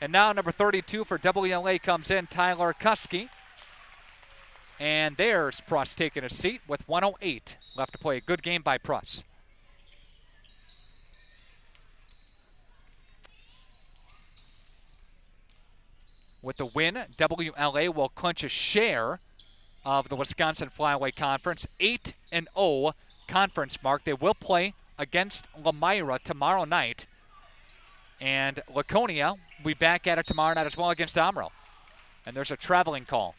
And now number 32 for WLA comes in, Tyler Kuski. And there's Pruss taking a seat with 1:08 left to play. Good game by Pruss. With the win, WLA will clinch a share of the Wisconsin Flyaway Conference, 8-0 conference mark. They will play against Lamira tomorrow night. And Laconia will be back at it tomorrow night as well against Omro. And there's a traveling call.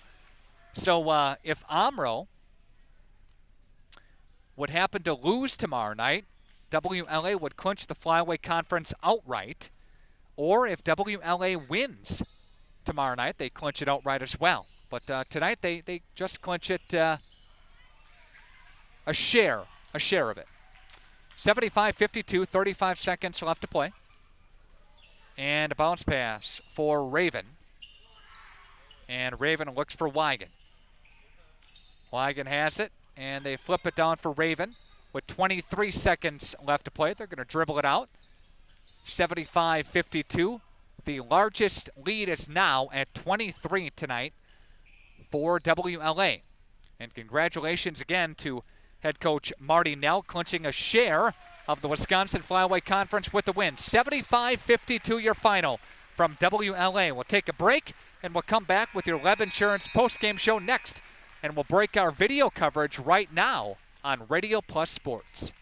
So if Omro would happen to lose tomorrow night, WLA would clinch the Flyaway Conference outright. Or if WLA wins tomorrow night, they clinch it outright as well. But tonight they just clinch it a share of it. 75-52, 35 seconds left to play. And a bounce pass for Raven. And Raven looks for Wigan. Wigan has it, and they flip it down for Raven with 23 seconds left to play. They're going to dribble it out. 75-52. The largest lead is now at 23 tonight for WLA. And congratulations again to head coach Marty Nell, clinching a share of the Wisconsin Flyaway Conference with the win. 75-52 your final from WLA. We'll take a break, and we'll come back with your Leb Insurance postgame show next. And we'll break our video coverage right now on Radio Plus Sports.